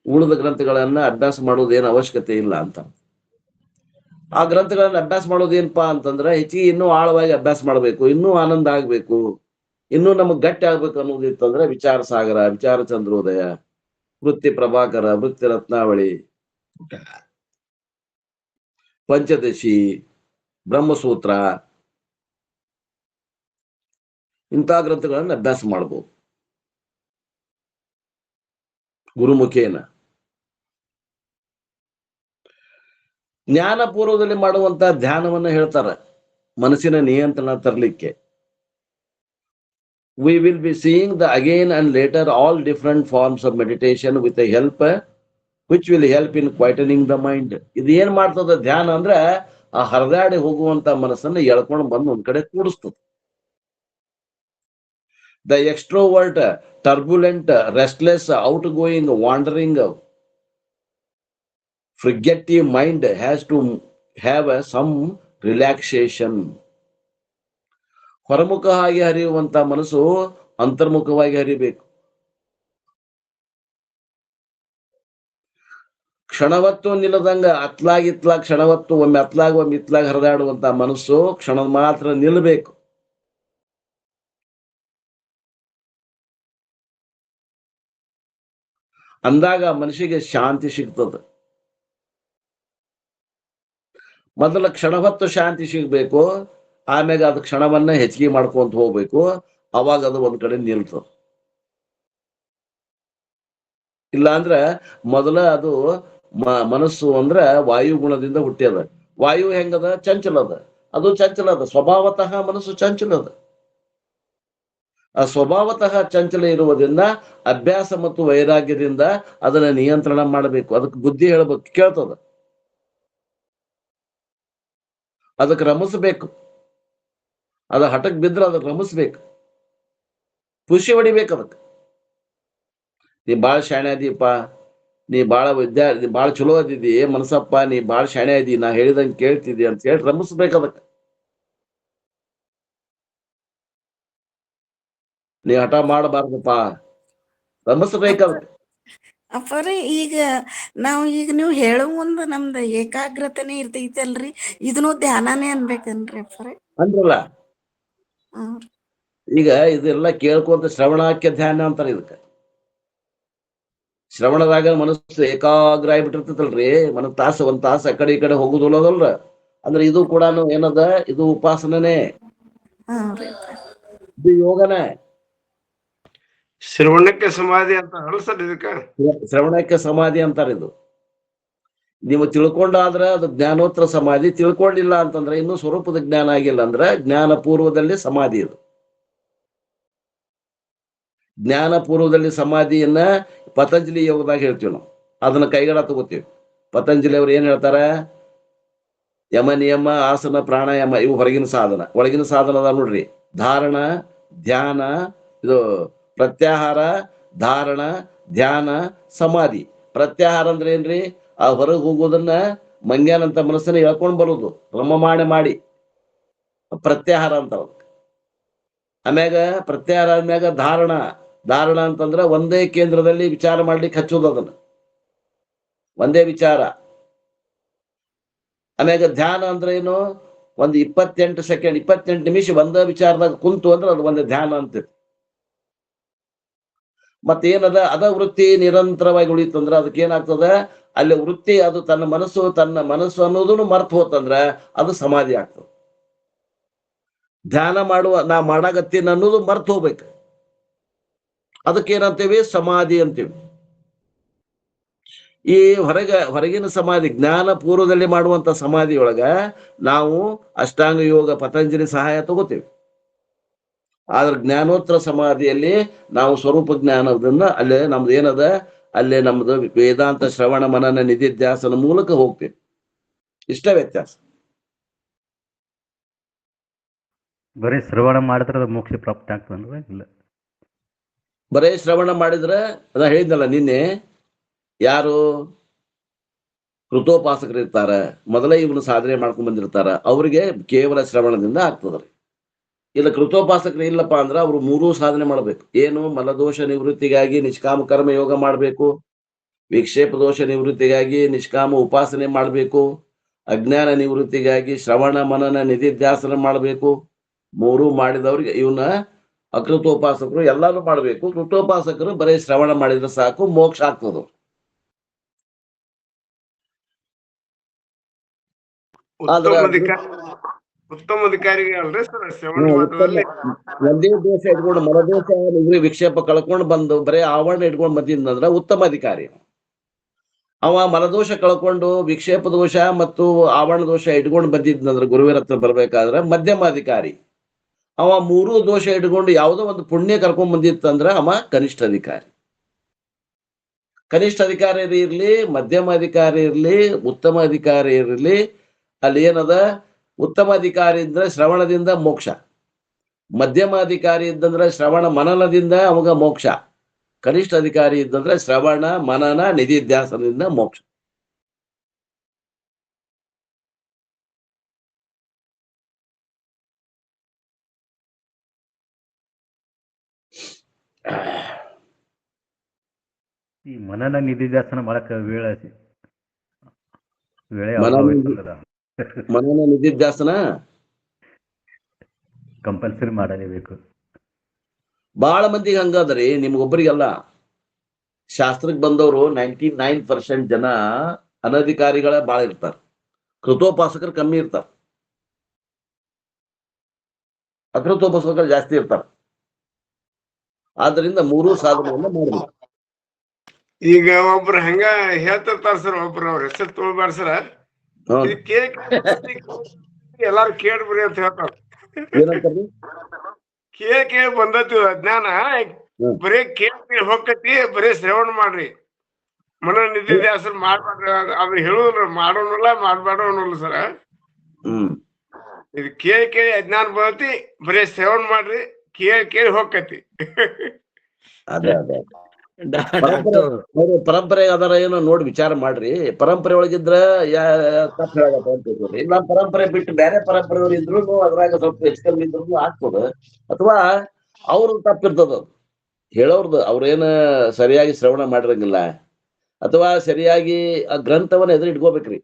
ಉಳಿದ ಗ್ರಂಥಗಳನ್ನ ಅಭ್ಯಾಸ ಮಾಡೋದೇನು ಅವಶ್ಯಕತೆ ಇಲ್ಲ ಅಂತ. ಆ ಗ್ರಂಥಗಳನ್ನ ಅಭ್ಯಾಸ ಮಾಡೋದೇನಪ್ಪಾ ಅಂತಂದ್ರೆ ಹೆಚ್ಚಿಗೆ ಇನ್ನೂ ಆಳವಾಗಿ ಅಭ್ಯಾಸ ಮಾಡ್ಬೇಕು, ಇನ್ನೂ ಆನಂದ ಆಗ್ಬೇಕು, ಇನ್ನೂ ನಮಗ್ ಗಟ್ಟಿ ಆಗ್ಬೇಕು ಅನ್ನೋದಿತ್ತಂದ್ರೆ ವಿಚಾರ ಸಾಗರ, ವಿಚಾರ ಚಂದ್ರೋದಯ, ವೃತ್ತಿ ಪ್ರಭಾಕರ, ವೃತ್ತಿ ರತ್ನಾವಳಿ, ಪಂಚದಶಿ, ಬ್ರಹ್ಮಸೂತ್ರ ಇಂಥ ಗ್ರಂಥಗಳನ್ನ ಅಭ್ಯಾಸ ಮಾಡಬಹುದು ಗುರುಮುಖೇನ. ಜ್ಞಾನ ಪೂರ್ವದಲ್ಲಿ ಮಾಡುವಂತ ಧ್ಯಾನವನ್ನ ಹೇಳ್ತಾರೆ ಮನಸ್ಸಿನ ನಿಯಂತ್ರಣ ತರಲಿಕ್ಕೆ. We will be seeing the again and later all different forms of meditation with a help which will help in quietening the mind. ಇದು ಏನ್ ಮಾಡ್ತದ ಧ್ಯಾನ ಅಂದ್ರೆ ಆ ಹರಿದಾಡಿ ಹೋಗುವಂತ ಮನಸ್ಸನ್ನ ಎಳ್ಕೊಂಡು ಬಂದು ಒಂದ್ ಕಡೆ ಕೂಡಿಸ್ತದೆ. The extrovert, turbulent, restless, outgoing, wandering, forgetful mind has to have some relaxation. ಹೊರಮುಖವಾಗಿ ಹರಿಯುವಂತ ಮನಸ್ಸು ಅಂತರ್ಮುಖವಾಗಿ ಹರಿಬೇಕು. ಕ್ಷಣವತ್ತು ನಿಲ್ಲದಂಗ ಅತ್ಲಾಗ್ ಕ್ಷಣವತ್ತು ಒಮ್ಮೆ ಅತ್ಲಾಗ್ ಒಮ್ಮೆ ಇತ್ಲಾಗ್ ಹರಿದಾಡುವಂತ ಮನಸ್ಸು ಕ್ಷಣ ಮಾತ್ರ ನಿಲ್ಲಬೇಕು. ಅಂದಾಗ ಮನುಷ್ಯಗೆ ಶಾಂತಿ ಸಿಗ್ತದೆ. ಮೊದಲ ಕ್ಷಣ ಹೊತ್ತು ಶಾಂತಿ ಸಿಗ್ಬೇಕು, ಆಮ್ಯಾಗ ಅದು ಕ್ಷಣವನ್ನ ಹೆಚ್ಚಿಗೆ ಮಾಡ್ಕೊಂತ ಹೋಗ್ಬೇಕು, ಅವಾಗ ಅದು ಒಂದ್ ಕಡೆ ನಿಲ್ತದೆ. ಇಲ್ಲ ಅಂದ್ರೆ ಮೊದಲ ಅದು ಮನಸ್ಸು ಅಂದ್ರ ವಾಯು ಗುಣದಿಂದ ಹುಟ್ಟ್ಯದ. ವಾಯು ಹೆಂಗದ? ಚಂಚಲ ಅದ. ಅದು ಚಂಚಲ ಅದ, ಸ್ವಭಾವತಃ ಮನಸ್ಸು ಚಂಚಲ ಅದ. ಆ ಸ್ವಭಾವತಃ ಚಂಚಲ ಇರುವುದರಿಂದ ಅಭ್ಯಾಸ ಮತ್ತು ವೈರಾಗ್ಯದಿಂದ ಅದನ್ನ ನಿಯಂತ್ರಣ ಮಾಡಬೇಕು. ಅದಕ್ಕೆ ಬುದ್ಧಿ ಹೇಳ್ಬೇಕು, ಕೇಳ್ತದ. ಅದಕ್ಕೆ ರಮಿಸ್ಬೇಕು. ಅದ ಹಠಕ್ ಬಿದ್ರೆ ಅದಕ್ಕೆ ರಮಿಸ್ಬೇಕು, ಖುಷಿ ಹೊಡಿಬೇಕು ಅದಕ್ಕೆ. ನೀ ಬಾಳ ಶಾಣೆ ಅದೀಪ, ನೀ ಬಾಳ ವಿದ್ಯಾರ್ಥಿ, ಬಾಳ ಚಲೋ ಅದಿದಿ ಮನಸಪ್ಪ, ನೀ ಬಾಳ ಶಾಣೆ ಅದಿ, ನಾ ಹೇಳಿದಂಗೆ ಕೇಳ್ತಿದ್ದಿ ಅಂತ ಹೇಳಿ ರಮಿಸ್ಬೇಕು ಅದಕ್ಕೆ. ನೀ ಹಠ ಮಾಡಬಾರ್ದಪ್ಪ, ರಮಿಸ್ಬೇಕು ಅದಕ್ಕೆ.
ಅಪ್ಪರೇ ಈಗ ನೀವು ಹೇಳೋ ಮುಂದೆ ನಮ್ದು ಏಕಾಗ್ರತೆನೇ ಇರ್ತೈತಲ್ರಿ, ಇದನ್ನು ಧ್ಯಾನನೇ ಅನ್ಬೇಕನ್ರಿ ಅಪ್ಪರೇ?
ಅಂದ್ರಲ್ಲ, ಈಗ ಇದೆಲ್ಲ ಕೇಳ್ಕೊಂತ ಶ್ರವಣಾಖ್ಯ ಧ್ಯಾನ ಅಂತಾರೆ ಇದಕ್ಕೆ. ಶ್ರವಣದಾಗ ಮನಸ್ಸು ಏಕಾಗ್ರ ಆಗ್ಬಿಟ್ಟಿರ್ತೈತಲ್ರಿ, ಒಂದ್ ತಾಸ ಆ ಕಡೆ ಈ ಕಡೆ ಹೋಗುದಿಲ್ಲದಲ್ರ, ಅಂದ್ರೆ ಇದು ಕೂಡ ಏನದ, ಇದು ಉಪಾಸನೆ, ಇದು ಯೋಗನೇ.
ಶ್ರವಣಕ್ಕೆ ಸಮಾಧಿ ಅಂತ ಸರ್ ಇದಕ್ಕ?
ಶ್ರವಣಕ್ಕೆ ಸಮಾಧಿ ಅಂತಾರೆ ಇದು. ನೀವು ತಿಳ್ಕೊಂಡಾದ್ರ ಅದು ಜ್ಞಾನೋತ್ತರ ಸಮಾಧಿ, ತಿಳ್ಕೊಂಡಿಲ್ಲ ಅಂತಂದ್ರೆ ಇನ್ನು ಸ್ವರೂಪದ ಜ್ಞಾನ ಆಗಿಲ್ಲ ಅಂದ್ರೆ ಜ್ಞಾನ ಪೂರ್ವದಲ್ಲಿ ಸಮಾಧಿ. ಇದು ಜ್ಞಾನ ಪೂರ್ವದಲ್ಲಿ ಸಮಾಧಿಯನ್ನ ಪತಂಜಲಿ ಯೋಗದಾಗ ಹೇಳ್ತೀವಿ ನಾವು. ಅದನ್ನ ಕೈಗಡ ತಗೋತೀವಿ. ಪತಂಜಲಿ ಅವ್ರು ಏನ್ ಹೇಳ್ತಾರ? ಯಮ ನಿಯಮ, ಆಸನ, ಪ್ರಾಣಾಯಾಮ ಇವು ಹೊರಗಿನ ಸಾಧನ. ಒಳಗಿನ ಸಾಧನ ಅದ ನೋಡ್ರಿ, ಧಾರಣ, ಧ್ಯಾನ, ಇದು ಪ್ರತ್ಯಾಹಾರ, ಧಾರಣ, ಧ್ಯಾನ, ಸಮಾಧಿ. ಪ್ರತ್ಯಾಹಾರ ಅಂದ್ರೆ ಏನ್ರಿ? ಆ ಹೊರಗೆ ಹೋಗೋದನ್ನ ಮಂಗ್ಯಾನಂತ ಮನಸ್ಸನ್ನ ಹೇಳ್ಕೊಂಡ್ ಬರೋದು, ಮಾಡಿ ಪ್ರತ್ಯಾಹಾರ ಅಂತ. ಆಮ್ಯಾಗ ಪ್ರತ್ಯಾಹಾರ ಆದ್ಮ್ಯಾಗ ಧಾರಣ ಅಂತಂದ್ರ ಒಂದೇ ಕೇಂದ್ರದಲ್ಲಿ ವಿಚಾರ ಮಾಡ್ಲಿಕ್ಕೆ ಹಚ್ಚೋದು, ಅದನ್ನ ಒಂದೇ ವಿಚಾರ. ಆಮ್ಯಾಗ ಧ್ಯಾನ ಅಂದ್ರೆ ಏನು? ಒಂದು 28 ನಿಮಿಷ ಒಂದೇ ವಿಚಾರದಾಗ ಕುಂತು ಅಂದ್ರೆ ಅದು ಒಂದೇ ಧ್ಯಾನ ಅಂತೀವಿ. ಮತ್ತೇನದ ಅದ ವೃತ್ತಿ ನಿರಂತರವಾಗಿ ಉಳಿತಂದ್ರ ಅದಕ್ಕೆ ಏನಾಗ್ತದ? ಅಲ್ಲಿ ವೃತ್ತಿ ಅದು ತನ್ನ ಮನಸ್ಸು ಅನ್ನೋದನ್ನು ಮರ್ತು ಹೋತಂದ್ರ ಅದು ಸಮಾಧಿ ಆಗ್ತದೆ. ಧ್ಯಾನ ನಾ ಮಾಡಾಕತ್ತೀನಿ ಅನ್ನೋದು ಮರ್ತು ಹೋಗ್ಬೇಕು, ಅದಕ್ಕೇನಂತೀವಿ? ಸಮಾಧಿ ಅಂತೀವಿ. ಈ ಹೊರಗಿನ ಸಮಾಧಿ, ಜ್ಞಾನ ಪೂರ್ವದಲ್ಲಿ ಮಾಡುವಂತ ಸಮಾಧಿಯೊಳಗ ನಾವು ಅಷ್ಟಾಂಗ ಯೋಗ ಪತಂಜಲಿ ಸಹಾಯ ತಗೋತೀವಿ. ಆದ್ರೆ ಜ್ಞಾನೋತ್ತರ ಸಮಾಧಿಯಲ್ಲಿ ನಾವು ಸ್ವರೂಪ ಜ್ಞಾನದನ್ನ ಅಲ್ಲೇ ನಮ್ದು ಏನದ, ಅಲ್ಲೇ ನಮ್ದು ವೇದಾಂತ ಶ್ರವಣ ಮನನ ನಿಧಿಧ್ಯಾಸನ ಮೂಲಕ ಹೋಗ್ತೀವಿ. ಇಷ್ಟ ವ್ಯತ್ಯಾಸ.
ಬರೀ ಶ್ರವಣ ಮಾಡಿದ್ರೆ ಮೋಕ್ಷ ಪ್ರಾಪ್ತಿ ಆಗ್ತದನ್ರಿ? ಇಲ್ಲ,
ಬರೇ ಶ್ರವಣ ಮಾಡಿದ್ರೆ, ಅದ ಹೇಳಿದ್ನಲ್ಲ ನಿನ್ನೆ, ಯಾರು ಕೃತೋಪಾಸಕರು ಇರ್ತಾರ, ಮೊದಲೇ ಇವನು ಸಾಧನೆ ಮಾಡ್ಕೊಂಡ್ ಬಂದಿರ್ತಾರ, ಅವ್ರಿಗೆ ಕೇವಲ ಶ್ರವಣದಿಂದ ಆಗ್ತದ್ರಿ. ಇಲ್ಲ ಕೃತೋಪಾಸಕರು ಇಲ್ಲಪ್ಪ ಅಂದ್ರ ಅವ್ರು 3 ಸಾಧನೆ ಮಾಡ್ಬೇಕು. ಏನು? ಮಲದೋಷ ನಿವೃತ್ತಿಗಾಗಿ ನಿಷ್ಕಾಮ ಕರ್ಮ ಯೋಗ ಮಾಡ್ಬೇಕು, ವಿಕ್ಷೇಪ ದೋಷ ನಿವೃತ್ತಿಗಾಗಿ ನಿಷ್ಕಾಮ ಉಪಾಸನೆ ಮಾಡ್ಬೇಕು, ಅಜ್ಞಾನ ನಿವೃತ್ತಿಗಾಗಿ ಶ್ರವಣ ಮನನ ನಿಧಿಧ್ಯಾಸನ ಮಾಡ್ಬೇಕು. 3 ಮಾಡಿದವ್ರಿಗೆ ಇವನ್ನ ಅಕೃತೋಪಾಸಕರು ಎಲ್ಲಾನು ಮಾಡ್ಬೇಕು. ಕೃತೋಪಾಸಕರು ಬರೀ ಶ್ರವಣ ಮಾಡಿದ್ರೆ ಸಾಕು, ಮೋಕ್ಷ ಆಗ್ತದ.
ಉತ್ತಮ ಅಧಿಕಾರಿಗೆ ಅಲ್ರಿ ಸರ್ ಶ್ರವಣ ಮಾತ್ರದಲ್ಲಿ
ಒಂದೇ ದೋಷ ಇಟ್ಕೊಂಡು ಮರದೋಷ ನಿಗ್ರಿ ವಿಕ್ಷೇಪ ಕಳ್ಕೊಂಡು ಬಂದು ಬರೀ ಆವರಣ ಇಟ್ಕೊಂಡು ಬಂದಿದ್ದಂದ್ರ ಉತ್ತಮ ಅಧಿಕಾರಿ. ಅವ ಮರದೋಷ ಕಳ್ಕೊಂಡು ವಿಕ್ಷೇಪ ದೋಷ ಮತ್ತು ಆವರಣ ದೋಷ ಇಟ್ಕೊಂಡು ಬಂದಿದ್ದಂದ್ರ ಗುರುವಿನ ಹತ್ರ ಬರ್ಬೇಕಾದ್ರೆ ಮಧ್ಯಮ ಅಧಿಕಾರಿ. ಅವ ಮೂರೂ ದೋಷ ಇಟ್ಕೊಂಡು ಯಾವುದೋ ಒಂದು ಪುಣ್ಯ ಕರ್ಕೊಂಡ್ ಬಂದಿತ್ತಂದ್ರ ಅವ ಕನಿಷ್ಠ ಅಧಿಕಾರಿ. ಕನಿಷ್ಠ ಅಧಿಕಾರಿ ಇರ್ಲಿ, ಮಧ್ಯಮ ಅಧಿಕಾರಿ ಇರ್ಲಿ, ಉತ್ತಮ ಅಧಿಕಾರಿ ಇರ್ಲಿ, ಅಲ್ಲಿ ಏನದ, ಉತ್ತಮ ಅಧಿಕಾರಿ ಇದ್ರೆ ಶ್ರವಣದಿಂದ ಮೋಕ್ಷ, ಮಧ್ಯಮ ಅಧಿಕಾರಿ ಇದ್ದಂದ್ರೆ ಶ್ರವಣ ಮನನದಿಂದ ಅವಾಗ ಮೋಕ್ಷ, ಕನಿಷ್ಠ ಅಧಿಕಾರಿ ಇದ್ದಂದ್ರೆ ಶ್ರವಣ ಮನನ ನಿಧಿಧ್ಯಾಸನದಿಂದ ಮೋಕ್ಷ.
ಈ ಮನನ ನಿಧಿಧ್ಯಾಸನ ಮಾಡಕ ವೇಳೆ
ಮನನ ನಿಧಿಧ್ಯಾಸನ
ಕಂಪಲ್ಸರಿ ಮಾಡಲೇಬೇಕು.
ಬಹಳ ಮಂದಿಗೆ ಹಂಗದ್ರಿ, ನಿಮ್ಗೊಬ್ಬರಿಗೆಲ್ಲ. ಶಾಸ್ತ್ರಕ್ಕೆ ಬಂದವರು 99% ಜನ ಅನಧಿಕಾರಿಗಳೇ ಬಾಳ ಇರ್ತಾರ, ಕೃತೋಪಾಸಕರು ಕಮ್ಮಿ ಇರ್ತಾರ, ಅಕೃತೋಪಾಸಕರು ಜಾಸ್ತಿ ಇರ್ತಾರ. ಆದ್ರಿಂದ ಮೂರೂ ಸಾಧನೆಯನ್ನ ಮಾಡ್ಬೇಕು.
ಈಗ ಒಬ್ರು ಹಂಗ ಹೇಳ್ತಿರ್ತಾರ ಸರ್, ಒಬ್ರು ಅವ್ರ ಹೆಸರು ತೊಳ್ಬಾರ ಸರ್, ಎಲ್ಲಾರು ಕೇಳ್ಬಿಡಿ ಅಂತ ಹೇಳ್ತಾರ.
ಏನಂತಾರ್ರಿ?
ಕೇಳಿ ಬಂದತಿ ಅಜ್ಞಾನ, ಬರೀ ಕೇಳಿ ಹೋಗತಿ, ಬರೀ ಶ್ರವಣ ಮಾಡ್ರಿ, ಮನ ನಿಧಿಧ್ಯಾಸನ ಮಾಡ್ಬಾರ್ರಿ. ಅದ್ರ ಹೇಳುದ್ರ ಮಾಡೋನಲ್ಲ ಮಾಡ್ಬಾರ್ದಲ್ಲ ಸರ. ಇದು ಕೇಳಿ ಅಜ್ಞಾನ ಬಂದತಿ, ಬರೀ ಶ್ರವಣ ಮಾಡ್ರಿ, ಕೇಳಿ ಹೋಗತಿ.
ಅದೇ ಅದೇ ಪರಂಪರೆ ಅದರ ಏನೋ ನೋಡಿ ವಿಚಾರ ಮಾಡ್ರಿ. ಪರಂಪರೆ ಒಳಗಿದ್ರ ತಪ್ಪ ಹೇಳಕತ್ತ ಅಂತ ತಿಳ್ಕೊರಿ. ಇಲ್ಲ ಪರಂಪರೆ ಬಿಟ್ಟು ಬೇರೆ ಪರಂಪರೆಯವ್ರು ಇದ್ರು ಅದ್ರಾಗ ಸ್ವಲ್ಪ ಹೆಚ್ಚು ಕಮ್ಮಿ ಇದ್ರು ಆಗ್ತದ, ಅಥವಾ ಅವ್ರದ್ದು ತಪ್ಪಿರ್ತದ. ಹೇಳೋರ್ದು ಅವ್ರೇನ ಸರಿಯಾಗಿ ಶ್ರವಣ ಮಾಡಿರಂಗಿಲ್ಲ, ಅಥವಾ ಸರಿಯಾಗಿ ಆ ಗ್ರಂಥವನ್ನ ಎದುರು ಇಟ್ಕೋಬೇಕ್ರಿ.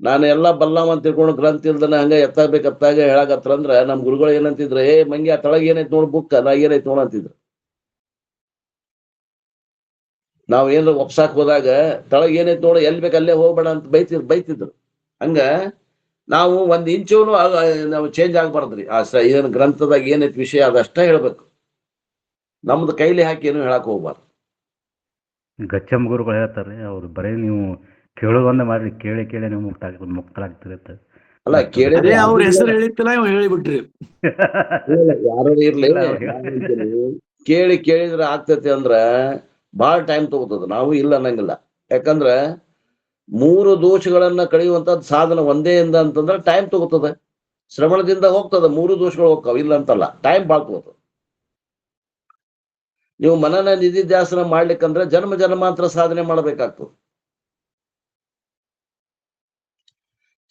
ನಾನು ಎಲ್ಲಾ ಬಲ್ಲವ ಅಂತ ತಿಳ್ಕೊಂಡು ಗ್ರಂಥ ಇಲ್ದನ ಹಂಗ ಎತ್ತಾಗ ಹೇಳಕತ್ರ ಅಂದ್ರ ನಮ್ ಗುರುಗಳು ಏನಂತಿದ್ರ, ಮಂಗಿ ಆ ತಳಗ ಏನೈತ್ ನೋಡ್ ಬುಕ್ ನಾ ಏನೈತ್ ನೋಡ ಅಂತಿದ್ರು. ನಾವ್ ಏನಾರ ಒಪ್ಸಾಕ್ ಹೋದಾಗ ತಳಗ ಏನೈತ್ ನೋಡ, ಎಲ್ಲಿ ಬೇಕು ಅಲ್ಲೇ ಹೋಗ್ಬೇಡ ಅಂತ ಬೈತಿದ್ರು. ಹಂಗ ನಾವು ಒಂದ್ ಇಂಚೂನು ನಾವು ಚೇಂಜ್ ಆಗ್ಬಾರ್ದ್ರಿ. ಆ ಏನ್ ಗ್ರಂಥದಾಗ ಏನೈತಿ ವಿಷಯ ಅದಷ್ಟ ಹೇಳ್ಬೇಕು, ನಮ್ದು ಕೈಲಿ ಹಾಕಿ ಏನು ಹೇಳಕ್ ಹೋಗ್ಬಾರ್ದು.
ಗಚ್ಚಮ್ ಗುರುಗಳು ಹೇಳ್ತಾರ್ರಿ, ಅವ್ರು ಬರೀ ನೀವು ಕೇಳೋದೊಂದ ಮಾಡ್ರಿ, ಕೇಳಿ ನೀವು ಮುಕ್ತರಾಗ್ತಿರತ್ತ.
ಅಲ್ಲ ಕೇಳಿ
ಅವ್ರ ಹೆಸರು ಹೇಳಿತ್ತಿಲ್ಲ, ಹೇಳಿಬಿಟ್ರಿ.
ಯಾರು ಇರ್ಲಿ, ಕೇಳಿದ್ರೆ ಆಗ್ತೈತಿ ಅಂದ್ರ ಬಹಳ ಟೈಮ್ ತಗೋತದ. ನಾವು ಇಲ್ಲ ಅನ್ನಂಗಿಲ್ಲ. ಯಾಕಂದ್ರ 3 ದೋಷಗಳನ್ನ ಕಳೆಯುವಂತದ್ ಸಾಧನ ಒಂದೇ ಇಂದ ಅಂತಂದ್ರೆ ಟೈಮ್ ತಗೋತದ. ಶ್ರವಣದಿಂದ ಹೋಗ್ತದ, 3 ದೋಷಗಳು ಹೋಗ್ತಾವ, ಇಲ್ಲ ಅಂತಲ್ಲ, ಟೈಮ್ ಬಾಳ್ ತಗೋತದ. ನೀವು ಮನನ ನಿಧಿಧ್ಯಾಸನ ಮಾಡ್ಲಿಕ್ಕಂದ್ರೆ ಜನ್ಮಾಂತರ ಸಾಧನೆ ಮಾಡ್ಬೇಕಾಗ್ತದೆ.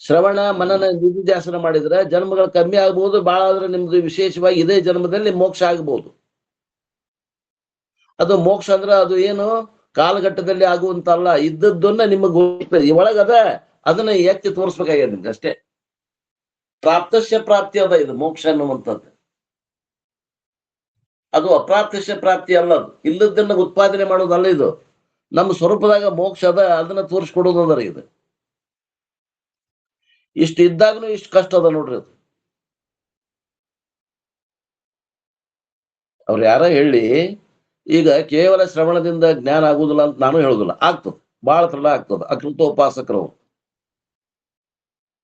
ಶ್ರವಣ ಮನನ ನಿಧಿಧ್ಯಾಸನ ಮಾಡಿದ್ರೆ ಜನ್ಮಗಳು ಕಮ್ಮಿ ಆಗ್ಬಹುದು, ಬಾಳ ಆದ್ರೆ ನಿಮ್ದು ವಿಶೇಷವಾಗಿ ಇದೇ ಜನ್ಮದಲ್ಲಿ ಮೋಕ್ಷ ಆಗ್ಬಹುದು. ಅದು ಮೋಕ್ಷ ಅಂದ್ರೆ ಅದು ಏನು ಕಾಲಘಟ್ಟದಲ್ಲಿ ಆಗುವಂತಲ್ಲ, ಇದ್ದದ್ದನ್ನ ನಿಮಗ್ ಒಳಗದ ಅದನ್ನ ಎತ್ತಿ ತೋರಿಸ್ಬೇಕಾಗ್ಯದ ನಿಮ್ಗೆ ಅಷ್ಟೇ. ಪ್ರಾಪ್ತಸ್ಯ ಪ್ರಾಪ್ತಿ ಅದ ಇದು ಮೋಕ್ಷ ಅನ್ನುವಂಥದ್ದು. ಅದು ಅಪ್ರಾಪ್ತಸ್ಯ ಪ್ರಾಪ್ತಿ ಅಲ್ಲ, ಅದು ಇಲ್ಲದನ್ನ ಉತ್ಪಾದನೆ ಮಾಡೋದಲ್ಲ. ಇದು ನಮ್ಮ ಸ್ವರೂಪದಾಗ ಮೋಕ್ಷ ಅದ, ಅದನ್ನ ತೋರಿಸ್ಕೊಡೋದು ಅದರ. ಇದು ಇಷ್ಟು ಇದ್ದಾಗನು ಇಷ್ಟು ಕಷ್ಟ ಅದ ನೋಡ್ರಿ. ಅದು ಅವ್ರು ಯಾರ ಹೇಳಿ, ಈಗ ಕೇವಲ ಶ್ರವಣದಿಂದ ಜ್ಞಾನ ಆಗುದಿಲ್ಲ ಅಂತ ನಾನು ಹೇಳುದಿಲ್ಲ, ಆಗ್ತದೆ, ಬಹಳ ತಡ ಆಗ್ತದೆ. ಅಕೃತೋಪಾಸಕರು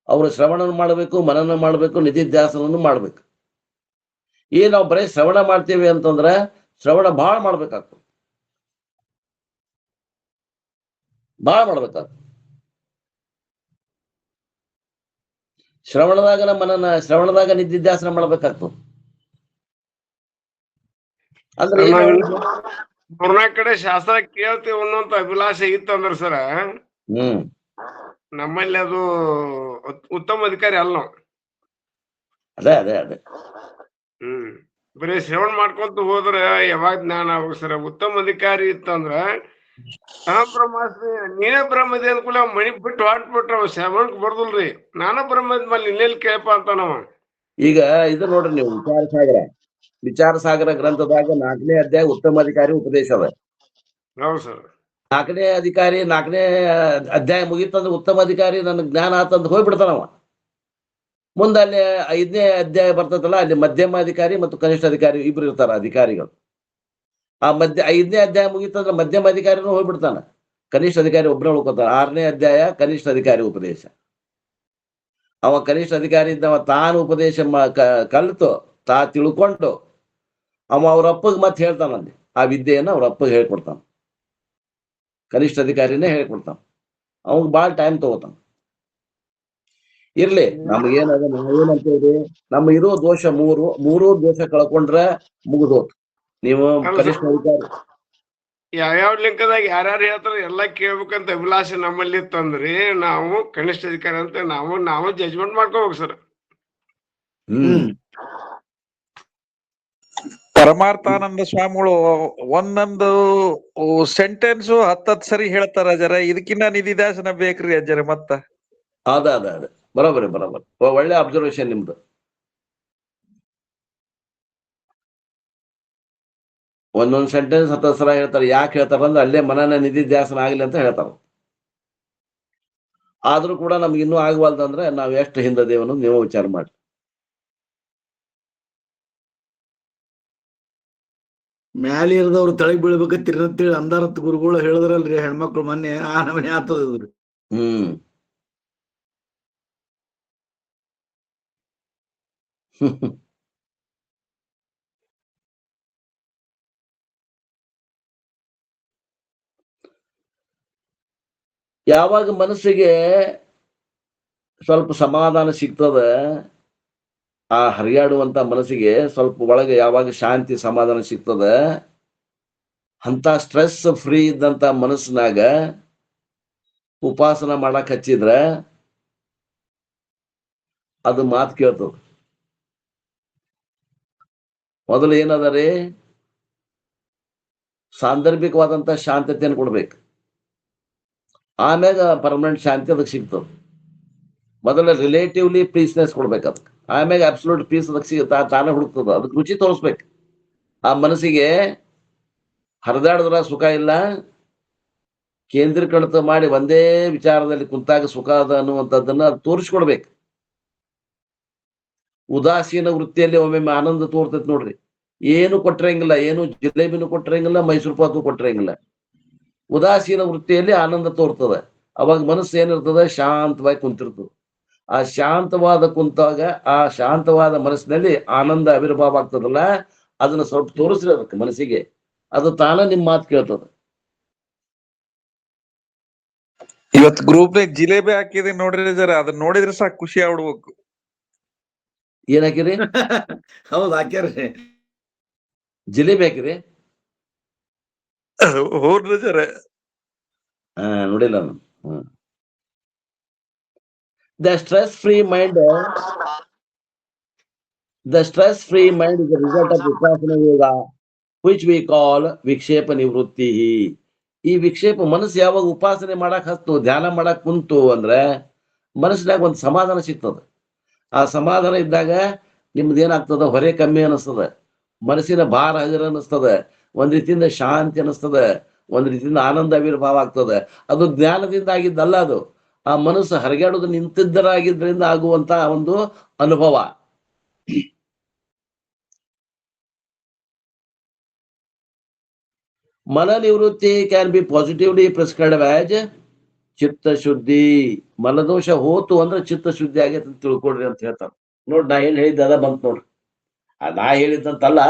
ಅವರು ಶ್ರವಣ ಮಾಡಬೇಕು, ಮನನ ಮಾಡಬೇಕು, ನಿಧಿಧ್ಯಾಸನವನ್ನು ಮಾಡ್ಬೇಕು. ನಾವು ಬರೀ ಶ್ರವಣ ಮಾಡ್ತೇವೆ ಅಂತಂದ್ರ ಶ್ರವಣ ಬಹಳ ಮಾಡ್ಬೇಕಾಗ್ತದೆ, ಬಹಳ ಮಾಡ್ಬೇಕಾಗ್ತದೆ. ಶ್ರವಣದಾಗ ಮನನ, ಶ್ರವಣದಾಗ ನಿಧಿಧ್ಯಾಸನ ಮಾಡ್ಬೇಕಾಗ್ತದೆ. ಅಂದ್ರೆ
ಮೂರ್ನಾಲ್ಕು ಕಡೆ ಶಾಸ್ತ್ರ ಕೇಳ್ತೀವಿ ಅನ್ನೋಂತ ಅಭಿಲಾಷೆ ಇತ್ತಂದ್ರ ಸರ, ನಮ್ಮಲ್ಲಿ ಅದು ಉತ್ತಮ ಅಧಿಕಾರಿ ಅಲ್ಲ ನಾವು.
ಅದೇ
ಬರೀ ಶ್ರವಣ ಮಾಡ್ಕೊಂತ ಹೋದ್ರೆ ಯಾವಾಗ ಜ್ಞಾನ ಆಗ್ಬೇಕು ಸರ. ಉತ್ತಮ ಅಧಿಕಾರಿ ಇತ್ತಂದ್ರ ಬ್ರಹ್ಮಾಸ್ಮಿ ನೀನೇ ಬ್ರಹ್ಮದಿ ಅಂದ್ಕೂಲ ಮಣಿ ಬಿಟ್ಟು ಹೊಂಟ್ಬಿಟ್ರ ಶ್ರವಣಕ್ ಬರ್ದಲ್ರಿ. ನಾನ ಬ್ರಹ್ಮದ ಮೇಲೆ ಇನ್ನೆಲ್ಲಿ ಕೇಳಪ್ಪ ಅಂತ ನಾವ.
ಈಗ ಇದು ನೋಡ್ರಿ, ನೀವು ವಿಚಾರ ಸಾಗರ ವಿಚಾರ ಸಾಗರ ಗ್ರಂಥದಾಗ 4ನೇ ಅಧ್ಯಾಯ ಉತ್ತಮಾಧಿಕಾರಿ ಉಪದೇಶ ಅದ.
ಹೌದು ಸರ್.
4ನೇ ಅಧ್ಯಾಯ ಮುಗಿತಂದ್ರೆ ಉತ್ತಮಾಧಿಕಾರಿ ನನ್ ಜ್ಞಾನ ಆತಂದ್ ಹೋಗ್ಬಿಡ್ತಾನವ. ಮುಂದೆ ಅಲ್ಲಿ 5ನೇ ಅಧ್ಯಾಯ ಬರ್ತದಲ್ಲ, ಅಲ್ಲಿ ಮಧ್ಯಮಾಧಿಕಾರಿ ಮತ್ತು ಕನಿಷ್ಠ ಅಧಿಕಾರಿ ಇಬ್ರು ಇರ್ತಾರ ಅಧಿಕಾರಿಗಳು. ಆ 5ನೇ ಅಧ್ಯಾಯ ಮುಗಿತಂದ್ರೆ ಮಧ್ಯಮಾಧಿಕಾರಿನೂ ಹೋಗ್ಬಿಡ್ತಾನ, ಕನಿಷ್ಠ ಅಧಿಕಾರಿ ಒಬ್ಬನೇ ಉಳ್ಕೊತಾನ. 6ನೇ ಅಧ್ಯಾಯ ಕನಿಷ್ಠ ಅಧಿಕಾರಿ ಉಪದೇಶ. ಅವ ಕನಿಷ್ಠ ಅಧಿಕಾರಿ ಇದ್ದವ ತಾನು ಉಪದೇಶ ಕಲಿತು ತಿಳ್ಕೊಂಡು ಅವ ಅವ್ರ ಅಪ್ಪಗೆ ಮತ್ತೆ ಹೇಳ್ತಾನಲ್ಲಿ ಆ ವಿದ್ಯೆಯನ್ನ ಅವ್ರ ಅಪ್ಪಗೆ ಹೇಳ್ಕೊಡ್ತಾನ. ಕನಿಷ್ಠ ಅಧಿಕಾರಿನೇ ಹೇಳ್ಕೊಡ್ತಾನ. ಅವಂಗ್ ಬಾಳ್ ಟೈಮ್ ತಗೋತಾನ. ಇರ್ಲಿ, ನಮ್ಗೇನದ ನಾವೇನಂತೇಳಿ ನಮ್ಮ ಇರೋ ದೋಷ ಮೂರೂ ದೋಷ ಕಳ್ಕೊಂಡ್ರೆ ಮುಗಿದೋತು. ನೀವು ಕನಿಷ್ಠ ಅಧಿಕಾರಿ
ಯಾವ್ಯಾವ ಲಿಂಕದಾಗ ಯಾರ್ಯಾರು ಹೇಳ್ತಾರ ಎಲ್ಲಾ ಕೇಳ್ಬೇಕಂತ ಅಭಿಲಾಷೆ ನಮ್ಮಲ್ಲಿ ಇತ್ತಂದ್ರಿ ನಾವು ಕನಿಷ್ಠ ಅಧಿಕಾರಿ ಅಂತ ನಾವು ಜಜ್ಮೆಂಟ್ ಮಾಡ್ಕೋಬೇಕು ಸರ್.
ಪರಮಾರ್ಥಾನಂದ ಸ್ವಾಮಿಗಳು ಒಂದೊಂದು ಸೆಂಟೆನ್ಸ್ 10 ಸರಿ ಹೇಳ್ತಾರ ಅಜರ. ಇದಕ್ಕಿನ್ನ ನಿಧಿದಾಸನ ಬೇಕ್ರಿ ಅಜ್ಜರ. ಮತ್ತ
ಅದ ಬರೋಬರಿ ಒಳ್ಳೆ ಅಬ್ಸರ್ವೇಷನ್ ನಿಮ್ದು. ಒಂದೊಂದ್ ಸೆಂಟೆನ್ಸ್ 10 ಸಲ ಹೇಳ್ತಾರೆ. ಯಾಕೆ ಹೇಳ್ತಾರ ಅಂದ್ರೆ ಅಲ್ಲೇ ಮನನ ನಿಧಿಧ್ಯಾಸನ ಆಗ್ಲಿ ಅಂತ ಹೇಳ್ತಾರ. ಆದ್ರೂ ಕೂಡ ನಮ್ಗೆ ಇನ್ನೂ ಆಗವಲ್ದಂದ್ರೆ ನಾವ್ ಎಷ್ಟು ಹಿಂದದೇವನು ನೀವು ವಿಚಾರ ಮಾಡಿ.
ಮ್ಯಾಲೆ ಇರದವ್ರು ತಳಗ್ ಬೀಳ್ಬೇಕತ್ತೀರಿ ಅಂತೇಳಿ ಅಂದಾರತ್ ಗುರುಗಳು ಹೇಳಿದ್ರಲ್ರಿ ಹೆಣ್ಮಕ್ಳು ಮೊನ್ನೆ, ಆ ನಮನೆ ಆಗ್ತದ್ರಿ.
ಯಾವಾಗ ಮನಸ್ಸಿಗೆ ಸ್ವಲ್ಪ ಸಮಾಧಾನ ಸಿಗ್ತದ, ಆ ಹರಿಯಾಡುವಂತ ಮನಸ್ಸಿಗೆ ಸ್ವಲ್ಪ ಒಳಗೆ ಯಾವಾಗ ಶಾಂತಿ ಸಮಾಧಾನ ಸಿಗ್ತದ, ಅಂತ ಸ್ಟ್ರೆಸ್ ಫ್ರೀ ಇದ್ದಂತ ಮನಸ್ಸಿನಾಗ ಉಪಾಸನ ಮಾಡಕ್ ಹಚ್ಚಿದ್ರ ಅದು ಮಾತು ಕೇಳ್ತದ. ಮೊದಲು ಏನದ ರೀ, ಸಾಂದರ್ಭಿಕವಾದಂತ ಶಾಂತತೆಯನ್ನು ಕೊಡ್ಬೇಕು. ಆಮ್ಯಾಗ ಪರ್ಮನೆಂಟ್ ಶಾಂತಿ ಅದಕ್ಕೆ ಸಿಗ್ತದ. ಮೊದಲ ರಿಲೇಟಿವ್ಲಿ ಪೀಸ್ನೆಸ್ ಕೊಡ್ಬೇಕು ಅದಕ್ಕೆ, ಆಮ್ಯಾಗ ಅಬ್ಸಲ್ಯೂಟ್ ಪೀಸ್ ಅದಕ್ಕೆ ಸಿಗುತ್ತಾ ತಾನೇ ಹುಡುಕ್ತದ. ಅದಕ್ಕೆ ರುಚಿ ತೋರಿಸ್ಬೇಕು. ಆ ಮನಸ್ಸಿಗೆ ಹರಿದಾಡಿದ್ರ ಸುಖ ಇಲ್ಲ, ಕೇಂದ್ರೀಕೃತ ಮಾಡಿ ಒಂದೇ ವಿಚಾರದಲ್ಲಿ ಕುಂತಾಗ ಸುಖ ಅದ ಅನ್ನುವಂಥದ್ದನ್ನ ತೋರಿಸ್ಕೊಡ್ಬೇಕು. ಉದಾಸೀನ ವೃತ್ತಿಯಲ್ಲಿ ಒಮ್ಮೊಮ್ಮೆ ಆನಂದ ತೋರ್ತೈತಿ ನೋಡ್ರಿ. ಏನು ಕೊಟ್ಟಿರಂಗಿಲ್ಲ, ಏನು ಜಿಲೇಬಿನೂ ಕೊಟ್ಟಿರಂಗಿಲ್ಲ, ಮೈಸೂರು ಪಾಕು ಕೊಟ್ಟಿರಂಗಿಲ್ಲ. ಉದಾಸೀನ ವೃತ್ತಿಯಲ್ಲಿ ಆನಂದ ತೋರ್ತದ. ಅವಾಗ ಮನಸ್ಸು ಏನಿರ್ತದ, ಶಾಂತವಾಗಿ ಕುಂತಿರ್ತದ. ಆ ಶಾಂತವಾದ ಕುಂತಾಗ ಆ ಶಾಂತವಾದ ಮನಸ್ಸಿನಲ್ಲಿ ಆನಂದ ಆವಿರ್ಭಾವ ಆಗ್ತದಲ್ಲ, ಅದನ್ನ ಸ್ವಲ್ಪ ತೋರಿಸ್ರಿ ಅದಕ್ಕೆ ಮನಸ್ಸಿಗೆ, ಅದು ತಾನ ನಿಮ್ ಮಾತು ಕೇಳ್ತದ.
ಇವತ್ ಗ್ರೂಪ್ನಾಗ ಜಿಲೇಬಿ ಹಾಕಿದೆ ನೋಡ್ರಿ ಜರ, ಅದನ್ನ ನೋಡಿದ್ರೆ ಸಾಕು ಖುಷಿ ಆಗ್ಬಿಡ್ಬೇಕು.
ಏನ್ ಹಾಕಿರಿ?
ಹೌದ್ ಹಾಕ್ಯಾರ್ರಿ,
ಜಿಲೇಬಿ ಹಾಕಿರಿ?
ಹೋಗ್ರಿ ಜರ.
ನೋಡಿಲ್ಲ ನಾನು. The stress-free mind is the result of Vipassana yoga, which we call vikshepa nivrutti. ಈ ವಿಕ್ಷೇಪ ಮನಸ್ಸು ಯಾವಾಗ ಉಪಾಸನೆ ಮಾಡಕ್ ಹತ್ತು, ಧ್ಯಾನ ಮಾಡಕ್ ಕುಂತು ಅಂದ್ರೆ ಮನಸ್ಸಿನಾಗ ಒಂದು ಸಮಾಧಾನ ಸಿಗ್ತದೆ. ಆ ಸಮಾಧಾನ ಇದ್ದಾಗ ನಿಮ್ದು ಏನಾಗ್ತದ, ಹೊರೆ ಕಮ್ಮಿ ಅನಿಸ್ತದ, ಮನಸ್ಸಿನ ಭಾರ ಹಗರ ಅನಿಸ್ತದ, ಒಂದ್ ರೀತಿಯಿಂದ ಶಾಂತಿ ಅನಿಸ್ತದ, ಒಂದ್ ರೀತಿಯಿಂದ ಆನಂದ ಆವಿರ್ಭಾವ ಆಗ್ತದೆ. ಅದು ಜ್ಞಾನದಿಂದ ಆಗಿದ್ದಲ್ಲ, ಅದು ಆ ಮನಸ್ಸು ಹರಗಾಡೋದು ನಿಂತಿದ್ದರಾಗಿದ್ರಿಂದ ಆಗುವಂತ ಒಂದು ಅನುಭವ. ಮನ ನಿವೃತ್ತಿ can be positively prescribed as ಚಿತ್ತ ಶುದ್ಧಿ. ಮನದೋಷ ಹೋತು ಅಂದ್ರೆ ಚಿತ್ತ ಶುದ್ಧಿ ಆಗೈತೆ ಅಂತ ತಿಳ್ಕೊಡ್ರಿ ಅಂತ ಹೇಳ್ತಾರೆ. ನೋಡ್ರಿ, ನಾ ಏನ್ ಹೇಳಿದ್ದ ಅದ ಬಂತ ನೋಡ್ರಿ. ನಾ ಹೇಳಿದ್ದಂತಲ್ಲ,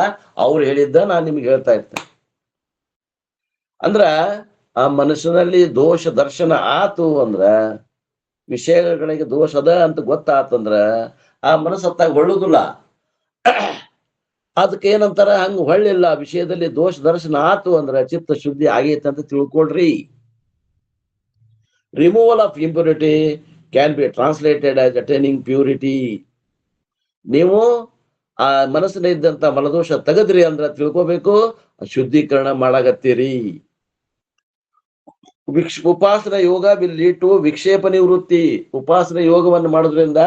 ಅವ್ರು ಹೇಳಿದ್ದ ನಾನ್ ನಿಮ್ಗೆ ಹೇಳ್ತಾ ಇರ್ತೇನೆ. ಅಂದ್ರ ಆ ಮನಸ್ಸಿನಲ್ಲಿ ದೋಷ ದರ್ಶನ ಆತು ಅಂದ್ರ, ವಿಷಯಗಳಿಗೆ ದೋಷ ಅದ ಅಂತ ಗೊತ್ತಾತಂದ್ರ ಆ ಮನಸ್ಸು ಹತ್ತಾಗ ಹೊಳ್ಳುದಿಲ್ಲ. ಅದಕ್ಕೆ ಏನಂತಾರ, ಹಂಗ ಹೊಳ್ಳಿಲ್ಲ, ವಿಷಯದಲ್ಲಿ ದೋಷ ದರ್ಶನ ಆತು ಅಂದ್ರ ಚಿತ್ತ ಶುದ್ಧಿ ಆಗೈತೆ ಅಂತ ತಿಳ್ಕೊಳ್ರಿ. Removal of impurity can be translated as attaining purity. ನೀವು ಆ ಮನಸ್ಸಿನ ಇದ್ದಂತ ಮನದೋಷ ತೆಗದ್ರಿ ಅಂದ್ರ ತಿಳ್ಕೊಬೇಕು, ಶುದ್ಧೀಕರಣ ಮಾಡಾಗತ್ತೀರಿ. Upasana yoga will lead to vikshepa nivritti. ಉಪಾಸನ ಯೋಗವನ್ನು ಮಾಡೋದ್ರಿಂದ,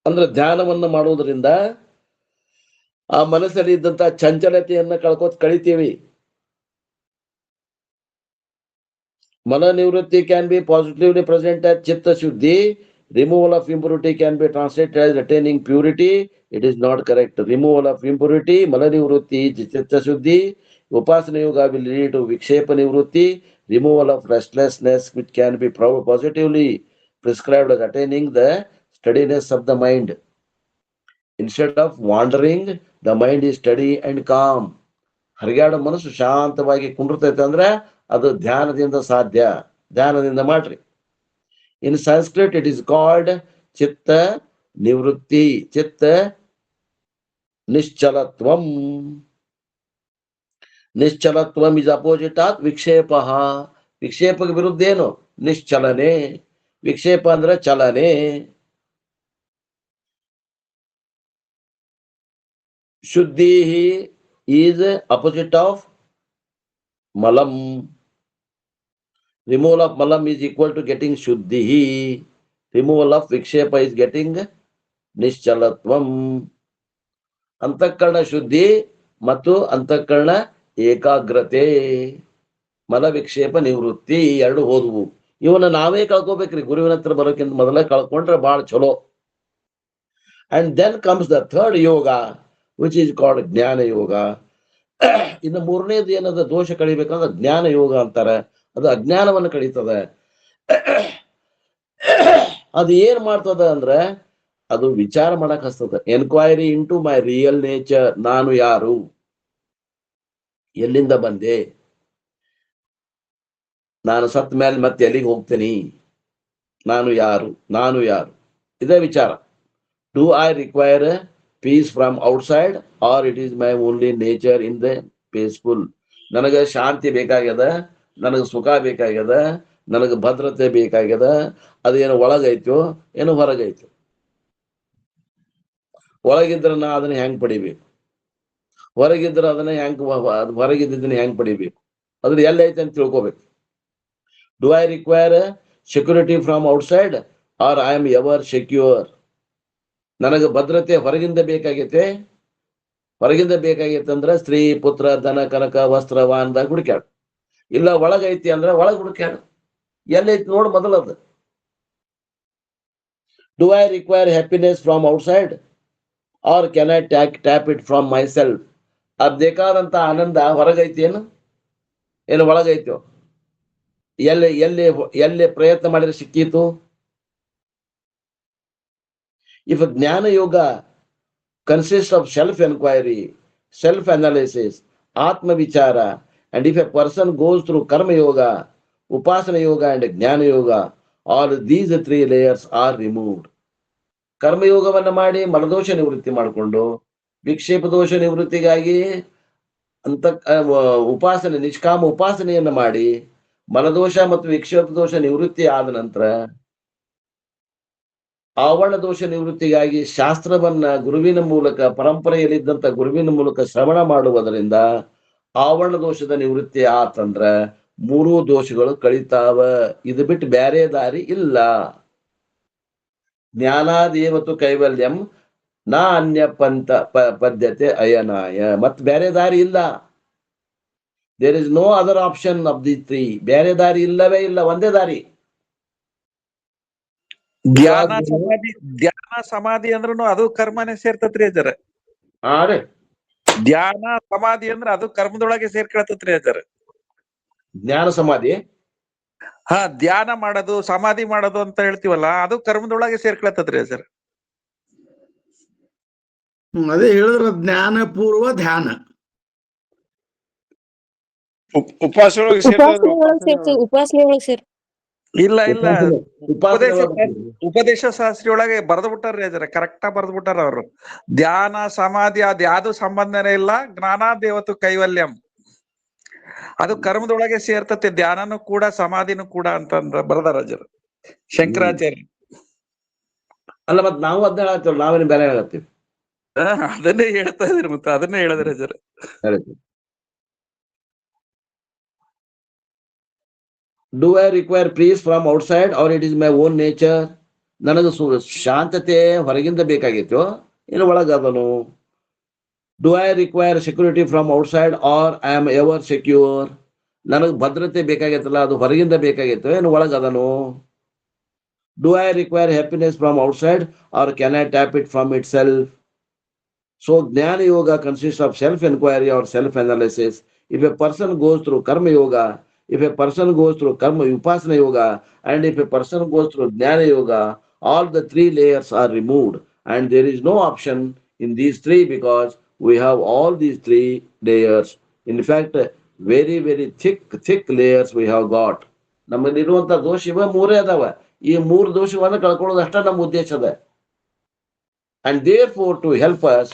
ಅಂದ್ರೆ ಧ್ಯಾನವನ್ನು ಮಾಡೋದ್ರಿಂದ ಆ ಮನಸ್ಸಲ್ಲಿ ಇದ್ದಂತ ಚಂಚಲತೆಯನ್ನ ಕಳಿತೀವಿ. ಮನ ನಿವೃತ್ತಿ can be positively present as chitta shuddhi. Removal of impurity can be translated as attaining purity. It is not correct. Removal of impurity, mala nivrutti is chitta shuddhi. Upasana yoga will lead to vikshepa nivrutti, removal of restlessness, which can be positively prescribed as attaining the steadiness of the mind. Instead of wandering, the mind is steady and calm. ಹರಿಗಾಡ ಮನಸ್ಸು ಶಾಂತವಾಗಿ ಕುಂಡಿರ್ತೈತೆ ಅಂದ್ರೆ ಅದು ಧ್ಯಾನದಿಂದ ಸಾಧ್ಯ. ಧ್ಯಾನದಿಂದ ಮಾಡ್ರಿ. In Sanskrit, it is called chitta nivrutti, chitta nishchalatvam. Nishchalatvam is opposite of vikshepaha. ವಿಕ್ಷೇಪಕ್ಕೆ ವಿರುದ್ಧ ಏನು? ನಿಶ್ಚಲನೆ. ವಿಕ್ಷೇಪ ಅಂದ್ರೆ ಚಲನೆ. ಶುದ್ಧಿ is opposite of malam. Removal of malam is equal to getting shuddhi. Removal of vikshepa is getting nishchalatvam. ಅಂತಃಕರಣ ಶುದ್ಧಿ ಮತ್ತು ಅಂತಃಕರಣ ಏಕಾಗ್ರತೆ, ಮಲ ವಿಕ್ಷೇಪ ನಿವೃತ್ತಿ ಎರಡು ಹೋದವು. ಇವನ್ನ ನಾವೇ ಕಳ್ಕೋಬೇಕ್ರಿ. ಗುರುವಿನ ಹತ್ರ ಬರೋಕ್ಕಿಂತ ಮೊದಲೇ ಕಳ್ಕೊಂಡ್ರೆ ಬಹಳ ಚಲೋ. And then comes the third yoga, which is called ಜ್ಞಾನ ಯೋಗ. ಇನ್ನು ಮೂರನೇದು ಏನದ ದೋಷ ಕಳಿಬೇಕಂದ್ರೆ ಜ್ಞಾನ ಯೋಗ ಅಂತಾರೆ. ಅದು ಅಜ್ಞಾನವನ್ನು ಕಳೀತದೆ. ಅದು ಏನ್ ಮಾಡ್ತದ ಅಂದ್ರೆ ಅದು ವಿಚಾರ ಮಾಡಕ್ ಹಸ್ತದ. Enquiry into my real nature. ನಾನು ಯಾರು, ಎಲ್ಲಿಂದ ಬಂದೆ, ನಾನು ಸತ್ ಮೇಲೆ ಮತ್ತೆ ಎಲ್ಲಿಗೆ ಹೋಗ್ತೀನಿ, ನಾನು ಯಾರು, ನಾನು ಯಾರು, ಇದೇ ವಿಚಾರ. Do I require peace from outside or it is my only nature in the peaceful. ನನಗೆ ಶಾಂತಿ ಬೇಕಾಗ್ಯದ, ನನಗೆ ಸುಖ ಬೇಕಾಗ್ಯದ, ನನಗೆ ಭದ್ರತೆ ಬೇಕಾಗ್ಯದ. ಅದೇನು ಒಳಗೈತೋ ಏನು ಹೊರಗೈತೋ. ಒಳಗಿದ್ರೆ ನಾ ಅದನ್ನ ಹೆಂಗ್ ಪಡಿಬೇಕು, ಹೊರಗಿದ್ರೆ ಅದನ್ನ ಹೆಂಗ್, ಹೊರಗಿದ್ದನ್ನ ಹೆಂಗ್ ಪಡಿಬೇಕು, ಅದ್ರ ಎಲ್ಲೈತೆ ಅಂತ ತಿಳ್ಕೊಬೇಕು. Do I require security from outside or I am ever secure. ನನಗೆ ಭದ್ರತೆ ಹೊರಗಿಂದ ಬೇಕಾಗೈತೆ. ಹೊರಗಿಂದ ಬೇಕಾಗೈತೆ ಅಂದ್ರೆ ಸ್ತ್ರೀ, ಪುತ್ರ, ಧನ, ಕನಕ, ವಸ್ತ್ರ, ವಾಹನದಾಗ ಹುಡುಕ್ಯಾಡ. ಇಲ್ಲ ಒಳಗೈತಿ ಅಂದ್ರೆ ಒಳಗ್ ಹುಡುಕ್ಯಾಡ. ಎಲ್ಲೈತಿ ನೋಡ್ ಮೊದಲದು. Do I require happiness from outside or can I tap it from my self. ಅದ್ ಬೇಕಾದಂತ ಆನಂದ ಹೊರಗೈತಿ ಏನು ಒಳಗೈತೋ? ಎಲ್ಲಿ ಪ್ರಯತ್ನ ಮಾಡಿದ್ರೆ ಸಿಕ್ಕೀತು? If Jnana Yoga consists of self-enquiry, self-analysis, Atma Vichara, and if a person goes through Karma Yoga, Upasana Yoga and Jnana Yoga, all these three layers are removed. Karma Yogavanna ಮಾಡಿ ಮಲದೋಷ ನಿವೃತ್ತಿ ಮಾಡಿಕೊಂಡು, ವಿಕ್ಷೇಪ ದೋಷ ನಿವೃತ್ತಿಗಾಗಿ ಉಪಾಸನೆ, ನಿಷ್ಕಾಮ ಉಪಾಸನೆಯನ್ನು ಮಾಡಿ ಮಲದೋಷ ಮತ್ತು ವಿಕ್ಷೇಪ ದೋಷ ನಿವೃತ್ತಿ ಆದ ನಂತರ ಆವರಣ ದೋಷ ನಿವೃತ್ತಿಗಾಗಿ ಶಾಸ್ತ್ರವನ್ನ ಗುರುವಿನ ಮೂಲಕ, ಪರಂಪರೆಯಲ್ಲಿದ್ದಂತ ಗುರುವಿನ ಮೂಲಕ ಶ್ರವಣ ಮಾಡುವುದರಿಂದ ಆವರಣ ದೋಷದ ನಿವೃತ್ತಿ ಆತಂದ್ರ ಮೂರೂ ದೋಷಗಳು ಕಳಿತಾವ. ಇದು ಬಿಟ್ಟು ಬೇರೆ ದಾರಿ ಇಲ್ಲ. ಜ್ಞಾನಾದೇವತು ಕೈವಲ್ಯಂ ನಾ ಅನ್ಯ ಪಂಥ ಪದ್ಯತೆ ಅಯನಾಯ. ಮತ್ ಬೇರೆ ದಾರಿ ಇಲ್ಲ. There is no other option of the three. ಬೇರೆ ದಾರಿ ಇಲ್ಲವೇ ಇಲ್ಲ, ಒಂದೇ ದಾರಿ.
ಧ್ಯಾನ ಸಮಾಧಿ ಅಂದ್ರೂ ಅದು ಕರ್ಮನೇ ಸೇರ್ತತ್ರಿ ಅಜ್ಜರ. ಧ್ಯಾನ ಸಮಾಧಿ ಅಂದ್ರ ಅದು ಕರ್ಮದೊಳಗೆ ಸೇರ್ಕೊಳತತ್ರಿ ಅಜ್ಜರ.
ಜ್ಞಾನ ಸಮಾಧಿ,
ಹಾ, ಧ್ಯಾನ ಮಾಡೋದು, ಸಮಾಧಿ ಮಾಡೋದು ಅಂತ ಹೇಳ್ತೀವಲ್ಲ, ಅದು ಕರ್ಮದೊಳಗೆ ಸೇರ್ಕೊಳತತ್ರಿ ಅಜ್ಜರ.
ಅದೇ ಹೇಳಿದ್ರ ಜ್ಞಾನ ಪೂರ್ವ ಧ್ಯಾನ.
ಉಪಾಸನೆ
ಇಲ್ಲ ಉಪದೇಶ ಶಾಸ್ತ್ರಿ ಒಳಗೆ ಬರೆದು ಬಿಟ್ಟಾರ್ರಿ ಅಜ್ಜರ. ಕರೆಕ್ಟ್ ಆಗಿ ಬರೆದು ಬಿಟ್ಟಾರ ಅವ್ರು. ಧ್ಯಾನ ಸಮಾಧಿ ಅದ್ ಯಾವ್ದು ಸಂಬಂಧನೇ ಇಲ್ಲ. ಜ್ಞಾನಾದೇವತು ಕೈವಲ್ಯಂ ಅದು ಕರ್ಮದೊಳಗೆ ಸೇರ್ತತೆ. ಧ್ಯಾನನು ಕೂಡ ಸಮಾಧಿನೂ ಕೂಡ ಅಂತಂದ್ರ ಬರದಾರ ಅಜ್ಜರ ಶಂಕರಾಚಾರ್ಯ.
ಅಲ್ಲ ಮತ್ ನಾವು ಅದನ್ನ ಹೇಳತ್ತೀವಿ, ನಾವೇನು ಬೇರೆ ಹೇಳತ್ತೀವಿ.
ಅದನ್ನೇ ಹೇಳ್ತಾ ಇದ್ರಿ, ಮತ್ತೆ ಅದನ್ನೇ ಹೇಳಿದ್ರಿ ಅಜ್ಜರ.
Do I require peace from outside or it is my own nature? ನನಗೆ ಶಾಂತತೆ ಹೊರಗಿಂದ ಬೇಕಾಗಿತ್ತು, ಇನ್ನು ಒಳಗದನು. Do I require security from outside or I am ever secure? ನನಗೆ ಭದ್ರತೆ ಬೇಕಾಗೈತಲ್ಲ, ಅದು ಹೊರಗಿಂದ ಬೇಕಾಗೈತೆ ಏನು ಒಳಗದನು? Do I require happiness from outside or can I tap it from itself? So Jnana Yoga consists of self-inquiry or self-analysis. If a person goes through Karma Yoga, if a person goes through Karma Upasana Yoga, and if a person goes through Jnana Yoga, all the three layers are removed, and there is no option in these three because we have all these three layers. In fact, very, very thick layers we have got. ನಮ್ಮಲ್ಲಿರುವಂತ ದೋಷ ಇವ ಮೂರೇ ಅದಾವ. ಈ ಮೂರು ದೋಷವನ್ನ ಕಳ್ಕೊಳ್ಳೋದು ಅಷ್ಟ ನಮ್ಮ ಉದ್ದೇಶ ಅದ. And therefore, to help us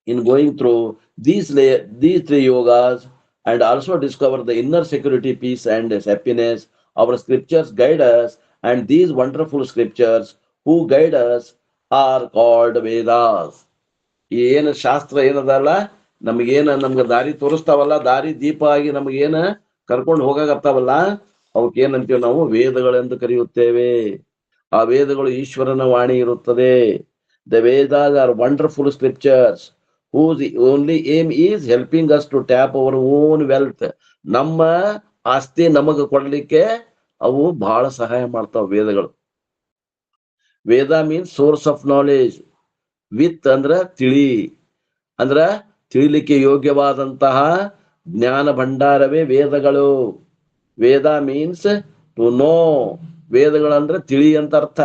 in going through these three yogas and also discover the inner security, peace, and happiness, our scriptures guide us, and these wonderful scriptures who guide us are called Vedas. ಏನು ಶಾಸ್ತ್ರ ಏನದಲ್ಲ, ನಮ್ಗೆ ದಾರಿ ತೋರಿಸ್ತಾವಲ್ಲ, ದಾರಿ ದೀಪ ಆಗಿ ನಮಗೇನ ಕರ್ಕೊಂಡು ಹೋಗಾಕತ್ತಾವಲ್ಲ, ಅವಕ್ಕೆ ಏನಂತೀವಿ ನಾವು? ವೇದಗಳೆಂದು ಕರೆಯುತ್ತೇವೆ. ಆ ವೇದಗಳು ಈಶ್ವರನ ವಾಣಿ ಇರುತ್ತದೆ. The Vedas are wonderful scriptures whose only aim is helping us to tap our own wealth. ನಮ್ಮ ಆಸ್ತಿ ನಮಗ ಕೊಡ್ಲಿಕ್ಕೆ ಅವು ಬಹಳ ಸಹಾಯ ಮಾಡ್ತಾವ ವೇದಗಳು. Veda means source of knowledge. ವಿತ್ ಅಂದ್ರ ತಿಳಿ, ಅಂದ್ರ ತಿಳಿಲಿಕ್ಕೆ ಯೋಗ್ಯವಾದಂತಹ ಜ್ಞಾನ ಭಂಡಾರವೇ ವೇದಗಳು. Veda means to know. ವೇದಗಳಂದ್ರೆ ತಿಳಿ ಅಂತ ಅರ್ಥ.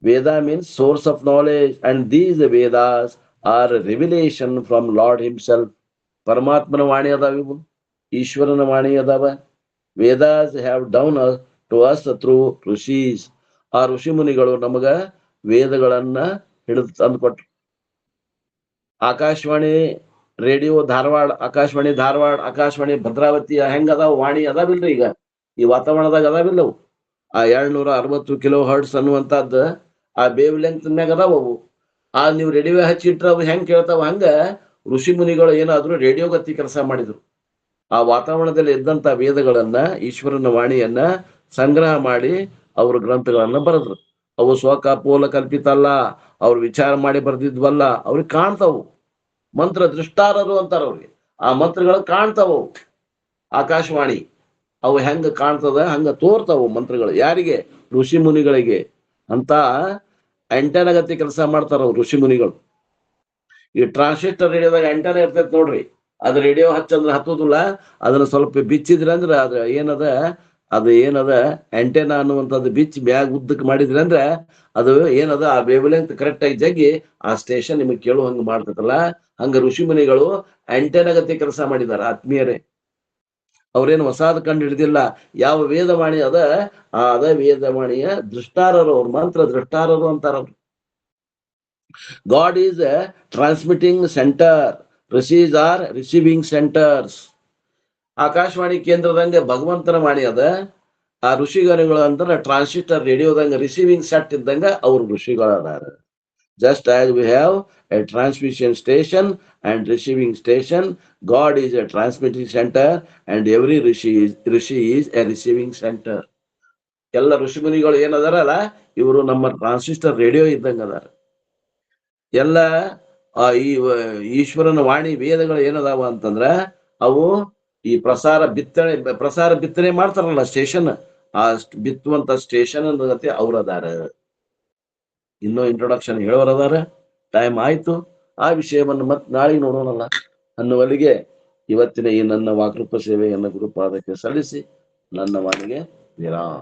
Veda means source of knowledge and these Vedas are revelation from Lord himself. ಪರಮಾತ್ಮನ ವಾಣಿ ಅದಾವ ಇವು, ಈಶ್ವರನ ವಾಣಿ ಅದಾವ. Vedas have down to us through rishis. ಆ ಋಷಿ ಮುನಿಗಳು ನಮಗ ವೇದಗಳನ್ನ ಹಿಡಿದು ತಂದುಕೊಟ್ರು. ಆಕಾಶವಾಣಿ ರೇಡಿಯೋ ಧಾರವಾಡ, ಆಕಾಶವಾಣಿ ಧಾರವಾಡ, ಆಕಾಶವಾಣಿ ಭದ್ರಾವತಿ ಹೆಂಗದಾವ ವಾಣಿ ಅದಾವಿಲ್ರಿ? ಈಗ ಈ ವಾತಾವರಣದಾಗ ಅದಾವಿಲ್ಲವು. ಆ 260 ಕಿಲೋ ಹರ್ಟ್ಸ್ ಅನ್ನುವಂತಹದ್ದು ಆ ಬೇವ್ ಲೆಂತ್ ಮ್ಯಾಗ ಅದಾವ ಅವು. ಆ ನೀವು ರೇಡಿಯೋ ಹಚ್ಚಿಟ್ರ ಅವು ಹೆಂಗ್ ಕೇಳ್ತಾವ, ಹಂಗ ಋಷಿ ಮುನಿಗಳು ಏನಾದ್ರು ರೇಡಿಯೋ ಗತಿ ಕೆಲಸ ಮಾಡಿದ್ರು. ಆ ವಾತಾವರಣದಲ್ಲಿ ಇದ್ದಂತ ವೇದಗಳನ್ನ, ಈಶ್ವರನ ವಾಣಿಯನ್ನ ಸಂಗ್ರಹ ಮಾಡಿ ಅವ್ರ ಗ್ರಂಥಗಳನ್ನ ಬರೆದ್ರು. ಅವು ಸ್ವಕಪೋಲ ಕಲ್ಪಿತ ಅಲ್ಲ, ಅವ್ರು ವಿಚಾರ ಮಾಡಿ ಬರ್ದಿದ್ವಲ್ಲ, ಅವ್ರಿಗೆ ಕಾಣ್ತಾವು. ಮಂತ್ರ ದೃಷ್ಟಾರರು ಅಂತಾರ ಅವ್ರಿಗೆ. ಆ ಮಂತ್ರಗಳು ಕಾಣ್ತಾವು. ಆಕಾಶವಾಣಿ ಅವು ಹೆಂಗ ಕಾಣ್ತದ ಹಂಗ ತೋರ್ತಾವು ಮಂತ್ರಗಳು. ಯಾರಿಗೆ? ಋಷಿ ಮುನಿಗಳಿಗೆ. ಅಂತ ಆಂಟೆನ ಗತಿ ಕೆಲಸ ಮಾಡ್ತಾರ ಅವ್ರು ಋಷಿ ಮುನಿಗಳು. ಈ ಟ್ರಾನ್ಸಿಸ್ಟರ್ ರೇಡಿಯೋದಾಗ ಆಂಟೆನ ಇರ್ತೈತಿ ನೋಡ್ರಿ, ಅದ್ ರೇಡಿಯೋ ಹಚ್ಚಂದ್ರೆ ಹತ್ತುದಿಲ್ಲ. ಅದನ್ನ ಸ್ವಲ್ಪ ಬಿಚ್ಚಿದ್ರೆ ಅಂದ್ರೆ ಅದು ಏನದ ಆಂಟೆನಾ ಅನ್ನುವಂಥದ್ದು ಬಿಚ್ಚಿ ಬ್ಯಾಗ್ ಉದ್ದಕ್ಕೆ ಮಾಡಿದ್ರಿ ಅಂದ್ರೆ ಅದು ಏನದ ಆ ವೇವ್ಲೆಂತ್ ಕರೆಕ್ಟ್ ಆಗಿ ಜಗ್ಗಿ ಆ ಸ್ಟೇಷನ್ ನಿಮಗೆ ಕೇಳುವ ಹಂಗ ಮಾಡ್ತೈತಲ್ಲ. ಹಂಗ ಋಷಿ ಮುನಿಗಳು ಆಂಟೆನಾ ಗತಿ ಕೆಲಸ ಮಾಡಿದಾರ ಆತ್ಮೀಯರೇ. ಅವ್ರೇನು ಹೊಸಾದ ಕಂಡು ಹಿಡಿದಿಲ್ಲ. ಯಾವ ವೇದವಾಣಿ ಅದ ವೇದವಾಣಿಯ ದೃಷ್ಟಾರರು, ಅವ್ರ ಮಂತ್ರ ದೃಷ್ಟಾರರು ಅಂತಾರವ್ರು. God is a transmitting centre, rishis are receiving centres. Akashvani ಕೇಂದ್ರದಂಗೆ ಭಗವಂತನ ವಾಣಿ ಅದ. ಆ ಋಷಿಗಣಗಳು ಅಂದ್ರೆ ಟ್ರಾನ್ಸಿಸ್ಟರ್ ರೇಡಿಯೋದಂಗ ರಿಸೀವಿಂಗ್ ಸೆಟ್ ಇದ್ದಂಗ ಅವ್ರ ಋಷಿಗಳು ಅದಾರ. Just as we have a transmission station and receiving station, God is a transmitting center and every rishi is a receiving center. ಎಲ್ಲ ಋಷಿ ಮುನಿಗಳು ಏನದಾರಲ್ಲ, ಇವರು ನಮ್ಮ ಟ್ರಾನ್ಸಿಸ್ಟರ್ ರೇಡಿಯೋ ಇದ್ದಂಗ ಅದಾರ. ಎಲ್ಲ ಈ ಈಶ್ವರನ ವಾಣಿ ವೇದಗಳು ಏನದಾವ ಅಂತಂದ್ರ ಅವು ಈ ಪ್ರಸಾರ ಬಿತ್ತನೆ ಮಾಡ್ತಾರಲ್ಲ ಸ್ಟೇಷನ್, ಆ ಬಿತ್ತುವಂತ ಸ್ಟೇಷನ್ ಅನ್ನೋದಕ್ಕೆ ಅವ್ರದಾರ. ಇನ್ನೂ ಇಂಟ್ರೊಡಕ್ಷನ್ ಹೇಳೋರದಾರ. ಟೈಮ್ ಆಯ್ತು. ಆ ವಿಷಯವನ್ನು ಮತ್ತೆ ನಾಳೆ ನೋಡೋಣಲ್ಲ ಅನ್ನುವಲ್ಲಿಗೆ ಇವತ್ತಿನ ಈ ನನ್ನ ವಾಕೃಪ ಸೇವೆಯನ್ನು ಗುರುಪಾದಕ್ಕೆ ಸಲ್ಲಿಸಿ ನನ್ನ ವಾಣಿಗೆ ವಿರಾಮ.